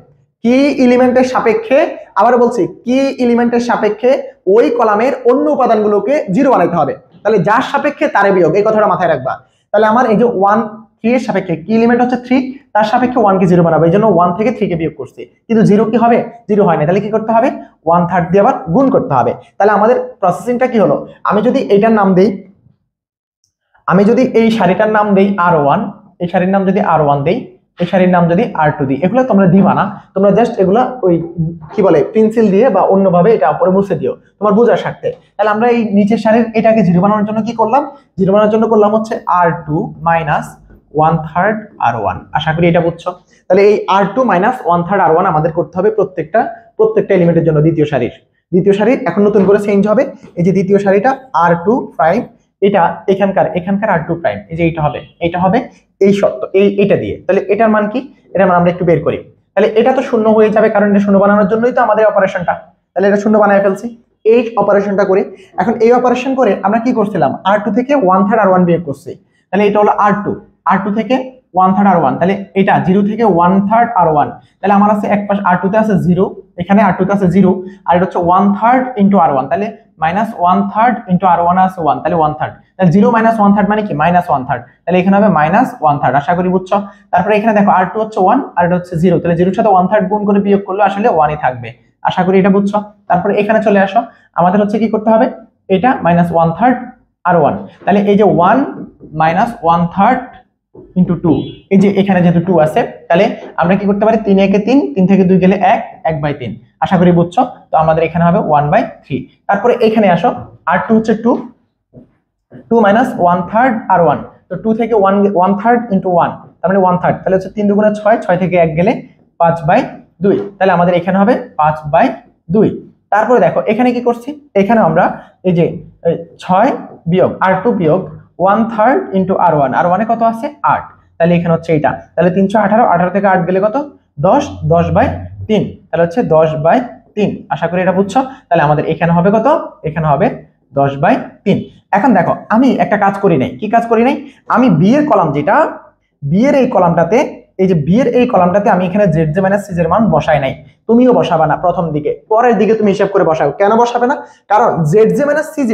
কি এলিমেন্টের সাপেক্ষে, আবার বলছি, কি এলিমেন্টের সাপেক্ষে ওই কলামের অন্য উপাদানগুলোকে 0 বানাইতে হবে। তাহলে যার সাপেক্ষে তারে বিয়োগ, এই কথাটা মাথায় রাখবা। তাহলে আমার এই যে 1 3 এর সাপেক্ষে কি এলিমেন্ট হচ্ছে 3, তার সাপেক্ষে 1 কে 0 বানাবো, এই জন্য 1 থেকে 3 কে বিয়োগ করছি, কিন্তু 0 কি হবে, 0 হয় না। তাহলে কি করতে হবে, 1/3 দিয়ে আবার গুণ করতে হবে। তাহলে আমাদের প্রসেসিংটা কি হলো, আমি যদি এইটার নাম দেই, আমি যদি এই সারিটার নাম দেই R1, এই সারির নাম যদি R1 দেই, এই সারির নাম যদি R2 দিই, এগুলো তোমরা দিবা না, তোমরা জাস্ট এগুলা ওই কি বলে পেন্সিল দিয়ে বা অন্যভাবে এটা উপরে মুছে দিও তোমার বোঝার স্বার্থে। তাহলে আমরা এই নিচের সারির এটাকে 0 বানানোর জন্য কি করলাম, 0 বানানোর জন্য করলাম হচ্ছে R2 মাইনাস 1/3 R1। আশা করি এটা বুঝছো। তাহলে এই R2 মাইনাস 1/3 R1 আমাদের করতে হবে প্রত্যেকটা এলিমেন্টের জন্য। দ্বিতীয় সারির এখন নতুন করে চেঞ্জ হবে, এই যে দ্বিতীয় সারিটা R2 প্রাইম, এটা এখানকার R2 প্রাইম, এই যে এইটা হবে এই শর্ত এইটা দিয়ে। তাহলে এটার মান কি, এটার মান আমরা একটু বের করি। তাহলে এটা তো শূন্য হয়ে যাবে, কারণ এটা শূন্য বানানোর জন্যই তো আমাদের অপারেশনটা। তাহলে এটা শূন্য বানায় ফেলছি, এই অপারেশনটা করে। এখন এই অপারেশন করে আমরা কি করছিলাম, R2 থেকে 1/3 R1 বিয়োগ করছি। তাহলে এটা হলো R2 থেকে 1/3 R1, তাহলে এটা 0 থেকে 1/3 R1। তাহলে আমার আছে এক পাশ R2 তে আছে 0, এখানে R2 তে আছে 0, আর এটা হচ্ছে 1/3 ইনটু R1, তাহলে মাইনাস 1/3 ইনটু R1 আছে 1, তাহলে 1/3। তাহলে 0 মাইনাস 1/3 মানে কি, মাইনাস 1/3। তাহলে এখানে হবে মাইনাস 1/3। আশা করি বুঝছো। তারপরে এখানে দেখো R2 হচ্ছে 1 আর এটা হচ্ছে 0, তাহলে 0 এর সাথে 1/3 গুণ করে বিয়োগ করলে আসলে 1ই থাকবে। আশা করি এটা বুঝছো। তারপরে এখানে চলে আসো, আমাদের হচ্ছে কি করতে হবে, এটা মাইনাস 1/3 R1। তাহলে এই যে 1 মাইনাস 1/3 ইনটু 2, এই যে এখানে যেহেতু 2 আছে, তাহলে আমরা কি করতে পারি, 3 একে 3, 3 থেকে 2 গেলে 1, 1/3। আশা করি বুঝছো। তো আমাদের এখানে হবে 1/3। তারপরে এখানে আসো, R2 হচ্ছে 2 মাইনাস 1/3 R1, তো 2 থেকে 1/3 ইনটু 1, তার মানে 1/3, তাহলে হচ্ছে 3 দুগুণে 6, 6 থেকে 1 গেলে 5/2, তাহলে আমাদের এখানে হবে 5/2। তারপরে দেখো এখানে কি করছি, এখানে আমরা এই যে 6 বিয়োগ R2 বিয়োগ 1/3 ইনটু R1, R1 এ কত আছে 8, তাহলে এখানে হচ্ছে এটা, তাহলে 318, 18 থেকে 8 গেলে কত 10, 10/3, তাহলে হচ্ছে 10/3। আশা করি এটা বুঝছো। তাহলে আমাদের এখানে হবে কত, এখানে হবে 10/3। এখন দেখো আমি একটা কাজ করি নাই, কি কাজ করি নাই, আমি বি এর কলাম যেটা, বি এর এই কলামটাতে, এই যে বি এর এই কলামটাতে আমি এখানে জেড জে মাইনাস সিজ এর মান বসাই নাই। তুমিও বসাবা না প্রথম দিকে, পরের দিকে তুমি হিসাব করে বসাও। কেন বসাবে না, কারণ জেড জে মাইনাস সিজ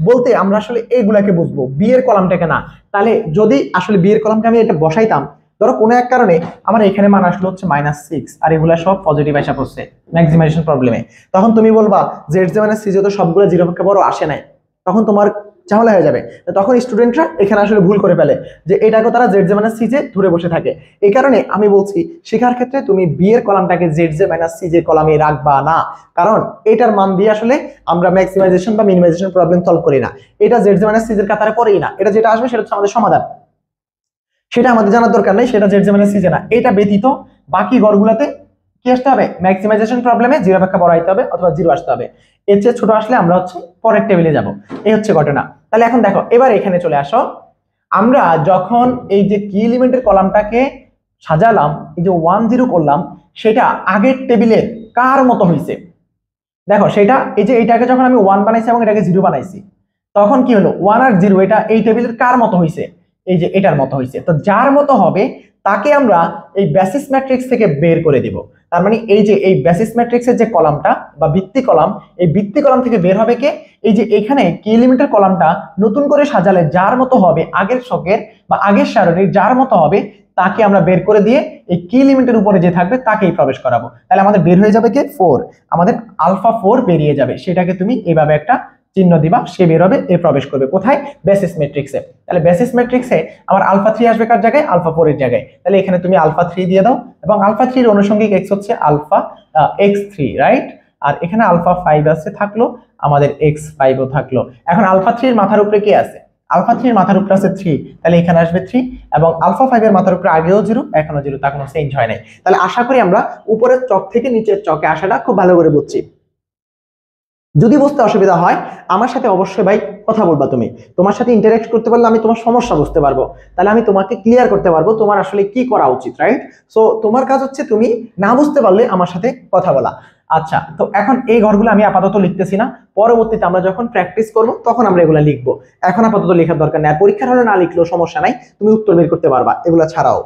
বলতে আমরা আসলে এইগুলাকে বুঝবো, বি এর কলামটাকে না। তাহলে যদি আসলে বি এর কলামটা আমি এটা বসাইতাম, ধরো কোনো এক কারণে আমার এখানে মান আসলে হচ্ছে -6 আর এগুলা সব পজিটিভ আসা পড়ছে ম্যাক্সিমাইজেশন প্রবলেমে, তখন তুমি বলবা জেড জে মাইনাস সিজ তো সবগুলো 0 পক্ষে বড় আসে নাই, তখন তোমার ঝামেলা হয়ে যাবে। তখন স্টুডেন্টরা এখানে আসলে ভুল করে ফেলে, যে এটাকে তারা জেড জে মাইনাস সিজে ধরে বসে থাকে। এই কারণে আমি বলছি শেখার ক্ষেত্রে তুমি বি এর কলামটাকে জেড জে মাইনাস সিজে কলামে রাখবা না, কারণ এটার মান দিয়ে আসলে আমরা ম্যাক্সিমাইজেশন বা মিনিমাইজেশন প্রবলেম সলভ করি না। এটা জেড জে মাইনাস সিজের কাতারে পড়েই না, এটা যেটা আসবে সেটা হচ্ছে আমাদের সমাধান, সেটা আমাদের জানার দরকার নেই, সেটা জেড জে মাইনাস সিজে না। এটা ব্যতীত বাকি ঘরগুলোতে কি আসতে হবে, ম্যাক্সিমাইজেশন প্রবলেমে 0 অপেক্ষা বড় হইতে হবে অথবা 0 আসতে হবে। এর চেয়ে ছোট আসলে আমরা হচ্ছে পরের টেবিলে যাব। এই হচ্ছে ঘটনা। তাহলে এখন দেখো এবার এখানে চলে আসো, আমরা যখন এই যে কি এলিমেন্টের কলামটাকে সাজালাম, এই যে 1 0 করলাম, সেটা আগের টেবিলের কার মতো হয়েছে দেখো। সেটা এই যে এইটাকে যখন আমি 1 বানাইছি এবং এটাকে 0 বানাইছি, তখন কি হলো 1 আর 0 এটা এই টেবিলের কার মতো হয়েছে, এই যে এটার মতো হয়েছে। তো যার মতো হবে তাকে আমরা এই বেসিস ম্যাট্রিক্স থেকে বের করে দিব। তার মানে এই যে এই বেসিস ম্যাট্রিক্সের যে কলামটা বা ভিত্তি কলাম, এই ভিত্তি কলাম থেকে বের হবে কে, এই যে এখানে কি এলিমেন্টের কলামটা নতুন করে সাজালে যার মতো হবে, আগের ছকের বা আগের সারণীর যার মতো হবে, তাকে আমরা বের করে দিয়ে এই কি এলিমেন্টের উপরে যে থাকবে তাকেই প্রবেশ করাবো। তাহলে আমাদের বের হয়ে যাবে কে 4, আমাদের আলফা 4 বেরিয়ে যাবে। সেটাকে তুমি এইভাবে একটা চিহ্ন দিবা, সে বের হবে, এ প্রবেশ করবে কোথায়, বেসিস ম্যাট্রিক্সে। তাহলে বেসিস ম্যাট্রিক্সে আমার আলফা 3 আসবে কার জায়গায়, আলফা 4 এর জায়গায়। তাহলে এখানে তুমি আলফা 3 দিয়ে দাও, এবং আলফা 3 এর অনুষঙ্গিক x হচ্ছে আলফা x3, রাইট। আর এখানে আলফা 5 আছে থাকলো, আমাদের x5 ও থাকলো। এখন আলফা 3 এর মাথার উপরে কি আছে, আলফা 3 এর মাথার উপরে আছে 3, তাহলে এখানে আসবে 3, এবং আলফা 5 এর মাথার উপরে আগেও 0, এখনো 0, তা কোনো চেঞ্জ হয় নাই। তাহলে আশা করি আমরা উপরের চক থেকে নিচের চকে আসাটা খুব ভালো করে বুঝছি। যদি বুঝতে অসুবিধা হয় আমার সাথে অবশ্যই ভাই কথা বলবা, তুমি তোমার সাথে ইন্টারঅ্যাক্ট করতে পারলে আমি তোমার সমস্যা বুঝতে পারবো, তাহলে আমি তোমাকে ক্লিয়ার করতে পারবো তোমার আসলে কি করা উচিত, রাইট? সো তোমার কাজ হচ্ছে তুমি না বুঝতে পারলে আমার সাথে কথা বলা। আচ্ছা, তো এখন এই ঘরগুলো আমি আপাতত লিখতেছি না, পরবর্তীতে আমরা যখন প্র্যাকটিস করব তখন আমরা এগুলো লিখবো, এখন আপাতত লেখার দরকার নেই। আর পরীক্ষার হলে না লিখলেও সমস্যা নাই, তুমি উত্তর বের করতে পারবা এগুলো ছাড়াও।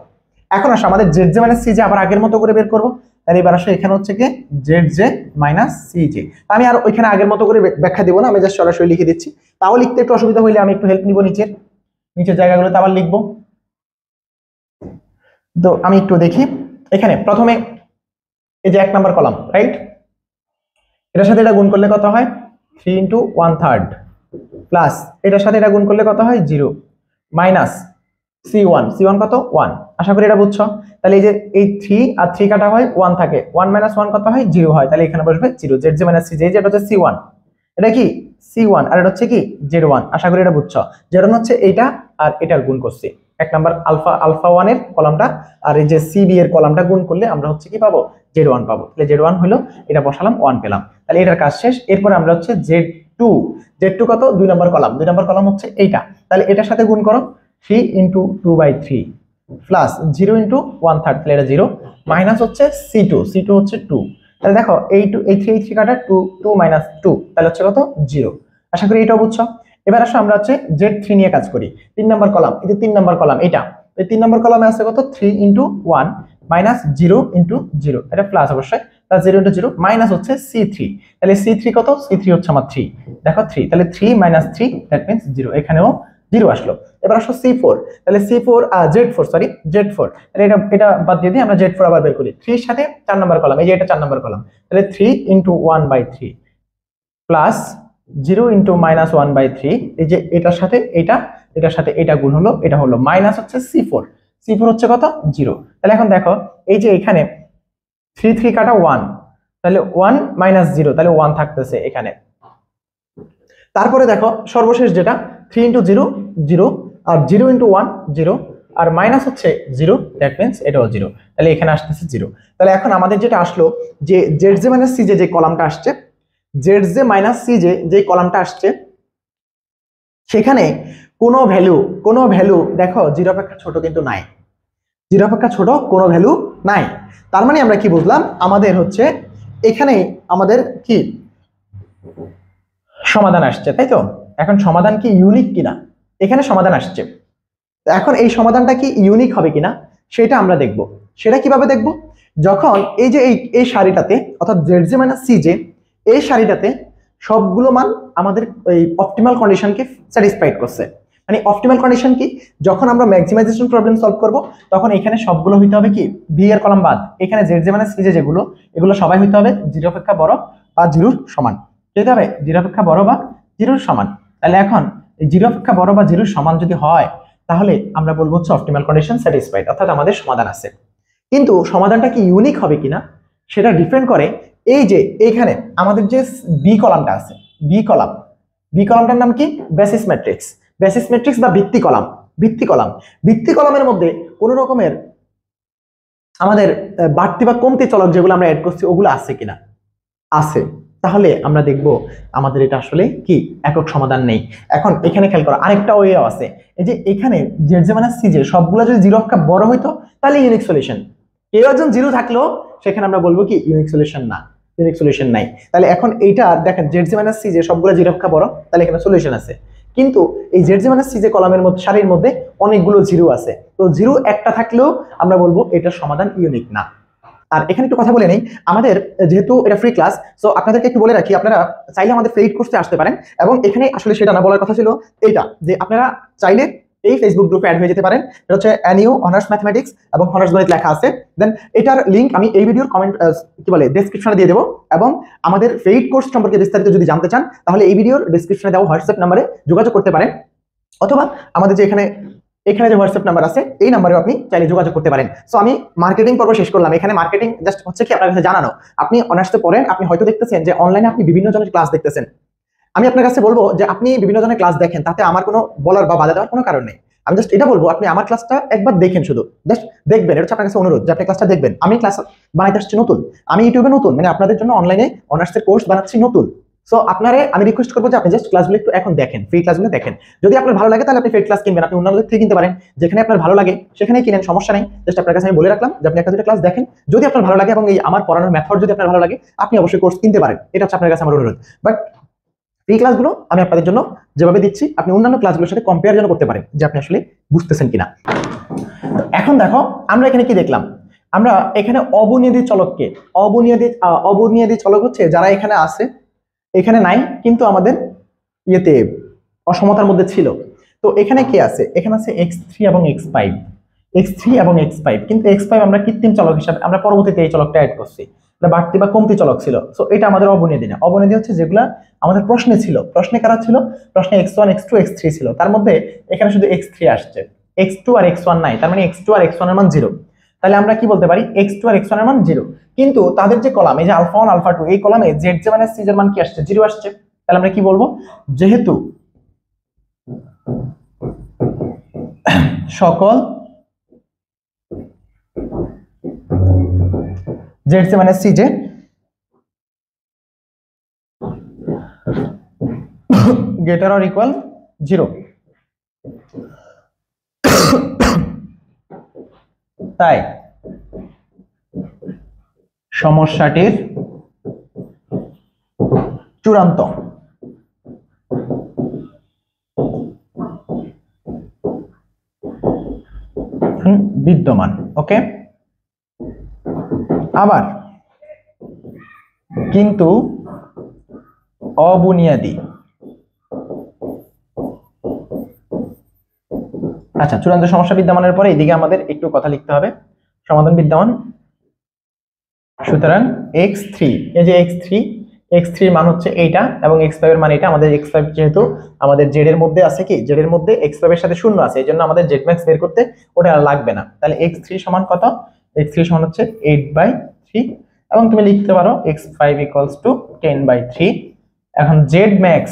এখন আসো আমাদের Z J minus C J আবার আগের মতো করে বের করবো। তাহলে এবার আসো এখানে হচ্ছে কি Z J minus C J, আমি আর ওইখানে আগের মতো করে ব্যাখ্যা দিব না, আমি জাস্ট সরাসরি লিখে দিচ্ছি। তাও লিখতে একটু অসুবিধা হইলে আমি একটু হেল্প নিব, নিচের জায়গাগুলোতে আবার লিখবো। তো আমি একটু দেখি, এখানে প্রথমে এই যে 1 নাম্বার কলাম, রাইট? এটার সাথে এটা গুণ করলে কত হয় 3 ইন্টু 1/3 প্লাস এটার সাথে এটা গুণ করলে কত হয় 0 মাইনাস C1 কত 1, আশা করি এটা বুঝছো। তাহলে এই যে এই 3 আর 3 কাটা হয় 1 থাকে, 1 মাইনাস 1 কত হয় 0 হয়, তাহলে এখানে বসবে 0। Z J minus C J, যেটা হচ্ছে C1, এটা কি C1 আর এটা হচ্ছে কি Z1, আশা করি এটা বুঝছো। Z1 হচ্ছে এইটা আর এটার গুণ করছি, 1 নাম্বার আলফা 1 এর কলামটা আর এই যে CB এর কলামটা গুণ করলে আমরা হচ্ছে কি পাবো Z1 পাবো। তাহলে Z1 হলো, এটা বসালাম 1 পেলাম, তাহলে এটার কাজ শেষ। এরপর আমরা হচ্ছে Z2 কত 2 নাম্বার কলাম হচ্ছে এইটা, তাহলে এটার সাথে গুণ করো 3 ইন্টু 2/3 প্লাস 0 ইন্টু 1/3, তাহলে এটা 0 মাইনাস হচ্ছে C2 হচ্ছে 2, তাহলে দেখো এই 3 কাটা 2 মাইনাস 2, তাহলে হচ্ছে কত 0। আশা করি এটাও বুঝছো। এবার আসো আমরা হচ্ছে Z3 নিয়ে কাজ করি। 3 নাম্বার কলাম, এই যে 3 নাম্বার কলাম এটা, এই 3 নাম্বার কলামে আছে কত 3 ইন্টু 1 মাইনাস 0 ইন্টু 0, এটা প্লাস অবশ্যই, তাহলে 0 ইন্টু 0 মাইনাস হচ্ছে C3, তাহলে C3 কত C3 হচ্ছে আমার 3, দেখো 3, তাহলে 3 মাইনাস 3 দ্যাট মিন্স 0, এখানেও 0 আসলো। এবার আসো C4, তাহলে C4 Z4, তাহলে এটা বাদ দিয়ে দিই, আমরা Z4 আবার বের করি। 3 এর সাথে 4 নাম্বার কলাম, এই যে এটা 4 নাম্বার কলাম, তাহলে 3 ইন্টু 1/3 প্লাস 0 ইন্টু মাইনাস 1/3, এই যে এটার সাথে এটা গুণ হলো, এটা হলো মাইনাস হচ্ছে C4 হচ্ছে কত 0। তাহলে এখন দেখো এই যে এখানে 3 কাটা 1, তাহলে 1 মাইনাস 0, তাহলে 1 থাকতেছে এখানে। তারপরে দেখো সর্বশেষ যেটা 3 ইন্টু 0 0 আর 0 ইন্টু 1 0 আর মাইনাস হচ্ছে 0, দ্যাট মিন্স এটাও 0, তাহলে এখানে আসতেছে 0। তাহলে এখন আমাদের যেটা আসলো যে Z J minus C J যে কলামটা আসছে, Z J minus C J যে কলামটা আসছে সেখানে কোনো ভ্যালু দেখো 0 অপেক্ষা ছোট কিন্তু নাই, 0 অপেক্ষা ছোট কোনো ভ্যালু নাই। তার মানে আমরা কি বুঝলাম, আমাদের হচ্ছে এখানে আমাদের কি সমাধান আসছে, তাই তো? এখন সমাধান কি ইউনিক কিনা, এখানে সমাধান আসছে, এখন এই সমাধানটা কি ইউনিক হবে কিনা সেটা আমরা দেখব। সেটা কিভাবে দেখব, যখন এই যে এই সারিটাতে অর্থাৎ Z J minus C J এই সারিটাতে সবগুলো মান আমাদের এই অপটিমাল কন্ডিশনকে স্যাটিসফাইড করছে। মানে অপটিমাল কন্ডিশন কি, যখন আমরা ম্যাক্সিমাইজেশন প্রবলেম সলভ করব তখন এখানে সবগুলো হইতে হবে কি বি এর কলাম বাদ, এখানে Z J minus C J যেগুলো এগুলো সবাই হইতে হবে 0 অপেক্ষা বড় বা 0 সমান, ঠিক হবে 0 অপেক্ষা বড় বা 0 সমান। তাহলে এখন 0 অপেক্ষা বড় বা 0 সমান যদি হয় তাহলে আমরা বলবো হচ্ছে অপটিমাল কন্ডিশন স্যাটিসফাইড, অর্থাৎ আমাদের সমাধান আছে। কিন্তু সমাধানটা কি ইউনিক হবে কিনা সেটা ডিপেন্ড করে এই যে এইখানে আমাদের যে বি কলামটা আছে, বি কলামটার নাম কি বেসিস ম্যাট্রিক্স বা ভিত্তি কলামের মধ্যে কোন রকমের আমাদের বাড়তি বা কমতি চলক যেগুলো আমরা অ্যাড করছি ওগুলো আছে কিনা, আছে, তাহলে আমরা দেখব আমাদের এটা আসলে কি একক সমাধান নেই। এখন এখানে খেয়াল করো আরেকটা ওয়েও আছে, এই যে এখানে Z J minus C J সবগুলো যদি 0 অপেক্ষা বড় হইতো তাহলে ইউনিক সলিউশন, কেউ একজন 0 থাকলেও সেখানে আমরা বলবো কি ইউনিক সলিউশন নাই। তাহলে এখন এইটা দেখেন Z J minus C J সবগুলো 0 অপেক্ষা বড়, তাহলে এখানে সলিউশন আছে, কিন্তু এই Z J minus C J কলামের মধ্যে সারির মধ্যে অনেকগুলো 0 আছে, তো 0 একটা থাকলেও আমরা বলবো এটার সমাধান ইউনিক না। আর এখানে একটু কথা বলে নেই, আমাদের যেহেতু এটা ফ্রি ক্লাস, সো আপনাদেরকে একটু বলে রাখি আপনারা চাইলে আমাদের পেইড কোর্সে আসতে পারেন, এবং এখানে আসলে সেটা না বলার কথা ছিল এইটা যে আপনারা চাইলে এই ফেসবুক গ্রুপে অ্যাড হয়ে যেতে পারেন, এটা হচ্ছে এনইউ অনার্স ম্যাথমেটিক্স এবং অনার্স গণিত লেখা আছে। দেন এটার লিংক আমি এই ভিডিওর কমেন্ট কি বলে ডেসক্রিপশনে দিয়ে দেবো, এবং আমাদের পেইড কোর্স সম্পর্কে বিস্তারিত যদি জানতে চান তাহলে এই ভিডিওর ডেসক্রিপশনে দেওয়া হোয়াটসঅ্যাপ নাম্বারে যোগাযোগ করতে পারেন, অথবা আমাদের যে এখানে যে হোয়াটসঅ্যাপ নাম্বার আছে এই নাম্বারে আপনি চাইলে যোগাযোগ করতে পারেন। সো আমি মার্কেটিং পর্ব শেষ করলাম, এখানে মার্কেটিং জাস্ট হচ্ছে কি আপনার কাছে জানানো, আপনি অনার্সে পড়েন, আপনি হয়তো দেখতেছেন যে অনলাইনে আপনি বিভিন্ন জনের ক্লাস দেখতেছেন, আমি আপনার কাছে বলবো যে আপনি বিভিন্ন ধরনের ক্লাস দেখেন, তাতে আমার কোনো বলার বা বাধা দেওয়ার কোনো কারণ নেই। আমি জাস্ট এটা বলবো আপনি আমার ক্লাসটা একবার দেখেন, শুধু জাস্ট দেখবেন, এটা হচ্ছে আপনার কাছে অনুরোধ যে আপনি ক্লাসটা দেখবেন। আমি ক্লাস বানাইতে আসছি নতুন, আমি ইউটিউবে নতুন, মানে আপনাদের জন্য অনলাইনে অনার্সের কোর্স বানাচ্ছি নতুন। সো আপনারে আমি রিকোয়েস্ট করবো যে আপনি জাস্ট ক্লাসগুলো একটু এখন দেখেন, ফ্রি ক্লাসগুলো দেখেন। যদি আপনার ভালো লাগে তাহলে আপনি ফ্রি ক্লাস কিনবেন, আপনি অন্যদের থেকে কিনতে পারেন, যেখানে আপনার ভালো লাগে সেখানেই কিনেন, সমস্যা নেই। জাস্ট আপনার কাছে আমি বলে রাখলাম যে আপনি একটা দুটো ক্লাস দেখেন, যদি আপনার ভালো লাগে এবং এই আমার পড়ানোর মেথড যদি আপনার ভালো লাগে আপনি অবশ্যই কোর্স কিনতে পারেন, এটা হচ্ছে আপনার কাছে আমার অনুরোধ। বাট এই ক্লাসগুলো আমি আপনাদের জন্য যেভাবে দিচ্ছি আপনি অন্যান্য ক্লাসগুলোর সাথে কম্পেয়ার যেন করতে পারেন যে আপনি আসলে বুঝতেছেন কিনা। এখন দেখো আমরা এখানে কি দেখলাম, আমরা এখানে অবনিয়াদী চলককে অবনিয়াদী চলক হচ্ছে যারা এখানে আছে, এখানে নাই কিন্তু আমাদের ইয়েতে অসমতার মধ্যে ছিল। তো এখানে কি আছে, এখানে আছে x3 এবং x5, x3 এবং x5, কিন্তু x5 আমরা কৃত্রিম চলক হিসাবে আমরা পরবর্তীতে এই চলকটা অ্যাড করছি, এটা বাড়তি বা কমতি চলক ছিল। সো এটা আমাদের অবনিয়াদী না, অবনিয়াদী হচ্ছে যেগুলা আমাদের প্রশ্নে ছিল। প্রশ্নে কারা ছিল, প্রশ্নে x1 x2 x3 ছিল, তার মধ্যে এখানে শুধু x3 আসছে, x2 আর x1 নাই, তার মানে x2 আর x1 এর মান 0। তাহলে আমরা কি বলতে পারি, x2 আর x1 এর মান 0, কিন্তু তাদের যে কলাম এই যে আলফা 1 আলফা 2 এই কলামে z যে মানে c এর মান কি আসছে, 0 আসছে। তাহলে আমরা কি বলবো, যেহেতু সকল z যে মানে c যে greater or equal 0, তাই সমস্যাটির চূড়ান্ত বিদ্যমান। ওকে, আবার কিন্তু অবুনিয়াদী, আচ্ছা চূড়ান্ত সমস্যা বিদ্যমানের পরে এদিকে আমাদের একটু কথা লিখতে হবে, সমাধান বিদ্যমান। সুতরাং x3, এই যে x3 এর মান হচ্ছে এইটা এবং x5 এর মান এটা। আমাদের x5 যেহেতু আমাদের z এর মধ্যে আছে, কি z এর মধ্যে x5 এর সাথে শূন্য আছে, এইজন্য আমাদের z max বের করতে ওটা লাগবে না। তাহলে x3 সমান কত, x3 সমান হচ্ছে 8/3 এবং তুমি লিখতে পারো x5 = 10/3। এখন z max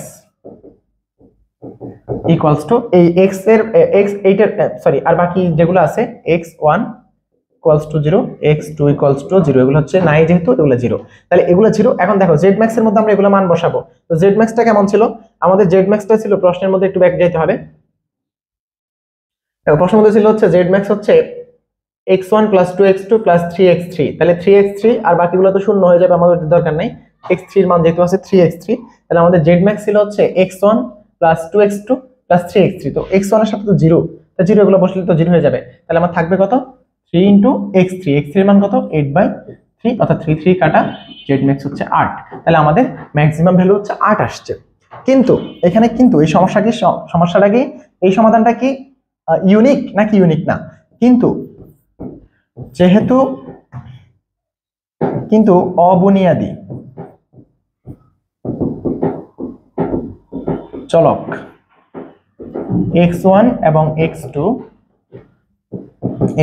equals to এই x এর x8 এর সরি আর বাকি যেগুলো আছে x1 equals to 0, x2 equals to 0, এগুলো হচ্ছে নাই যেহেতু এগুলো 0, তাহলে এগুলো 0। এখন দেখো z max এর মধ্যে আমরা এগুলো মান বসাবো। তো z max টা কেমন ছিল, আমাদের z max টা ছিল প্রশ্নের মধ্যে একটু ব্যাক যেতে হবে। প্রশ্নের মধ্যে ছিল হচ্ছে z max হচ্ছে x1 + 2x2 + 3x3, তাহলে 3x3 আর বাকিগুলো তো শূন্য হয়ে যাবে, আমাদের দরকার নাই। x3 এর মান যেহেতু আছে 3x3, তাহলে আমাদের z max ছিল হচ্ছে x1 + 2x2 + 3x3। তো x1 এর সাথে তো 0, তো 0 এগুলো বসলে তো 0 হয়ে যাবে। তাহলে আমার থাকবে কত, 3 × x3, x3 এর মান কত 8/3, অর্থাৎ 3 3 কাটা z max হচ্ছে 8। তাহলে আমাদের ম্যাক্সিমাম ভ্যালু হচ্ছে 8 আসছে। কিন্তু এখানে কিন্তু এই সমস্যাটা কি এই সমাধানটা কি ইউনিক নাকি ইউনিক না, যেহেতু কিন্তু অবুনিয়াদী চলক x1 এবং x2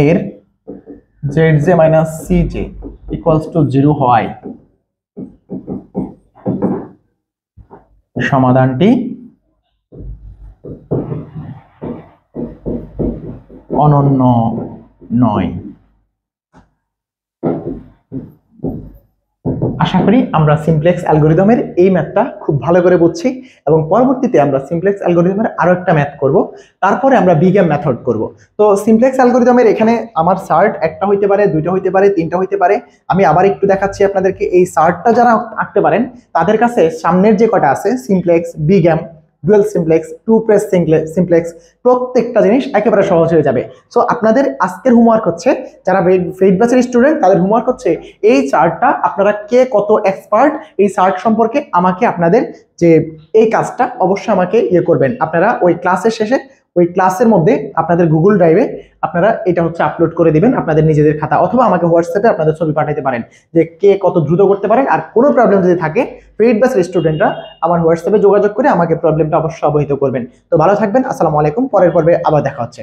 এর zj - cj = 0 হওয়ায় সমাধানটি অনন্য নয়। আশা করি আমরা সিমপ্লেক্স অ্যালগরিদমের এই ম্যাথটা খুব ভালো করে বুঝছি এবং পরবর্তীতে আমরা সিমপ্লেক্স অ্যালগরিদমের আরো একটা ম্যাথ করব, তারপরে আমরা বিজ্ঞান মেথড করব। তো সিমপ্লেক্স অ্যালগরিদমের এখানে আমার সার্ট একটা হইতে পারে, দুইটা হইতে পারে, তিনটা হইতে পারে। আমি আবার একটু দেখাচ্ছি আপনাদেরকে, এই সার্টটা যারা আঁকতে পারেন তাদের কাছে সামনের যে কটা আছে সিমপ্লেক্স, বিজ্ঞান, dual simplex, two phase simplex, প্রত্যেকটা জিনিস একেবারে সহজ হয়ে যাবে। সো আপনাদের আজকের হোমওয়ার্ক হচ্ছে, যারা ফেড ব্যাচের স্টুডেন্ট তাদের হোমওয়ার্ক হচ্ছে এই চার্টটা আপনারা কে কত এক্সপার্ট এই চার্ট সম্পর্কে আমাকে আপনাদের যে এই কাজটা অবশ্যই আমাকে করবেন। আপনারা ওই ক্লাসের শেষে ওই ক্লাসের মধ্যে আপনাদের গুগল ড্রাইভে আপনারা এটা হচ্ছে আপলোড করে দিবেন আপনাদের নিজেদের খাতা, অথবা আমাকে হোয়াটসঅ্যাপে আপনাদের ছবি পাঠাতে পারেন যে কে কত দ্রুত করতে পারেন। আর কোনো প্রবলেম যদি থাকে পেইড ব্যাচের স্টুডেন্টরা আমার হোয়াটসঅ্যাপে যোগাযোগ করে আমাকে প্রবলেমটা অবশ্যই অবহিত করবেন। তো ভালো থাকবেন, আসসালামু আলাইকুম। পরের পর্বে আবার দেখা হচ্ছে।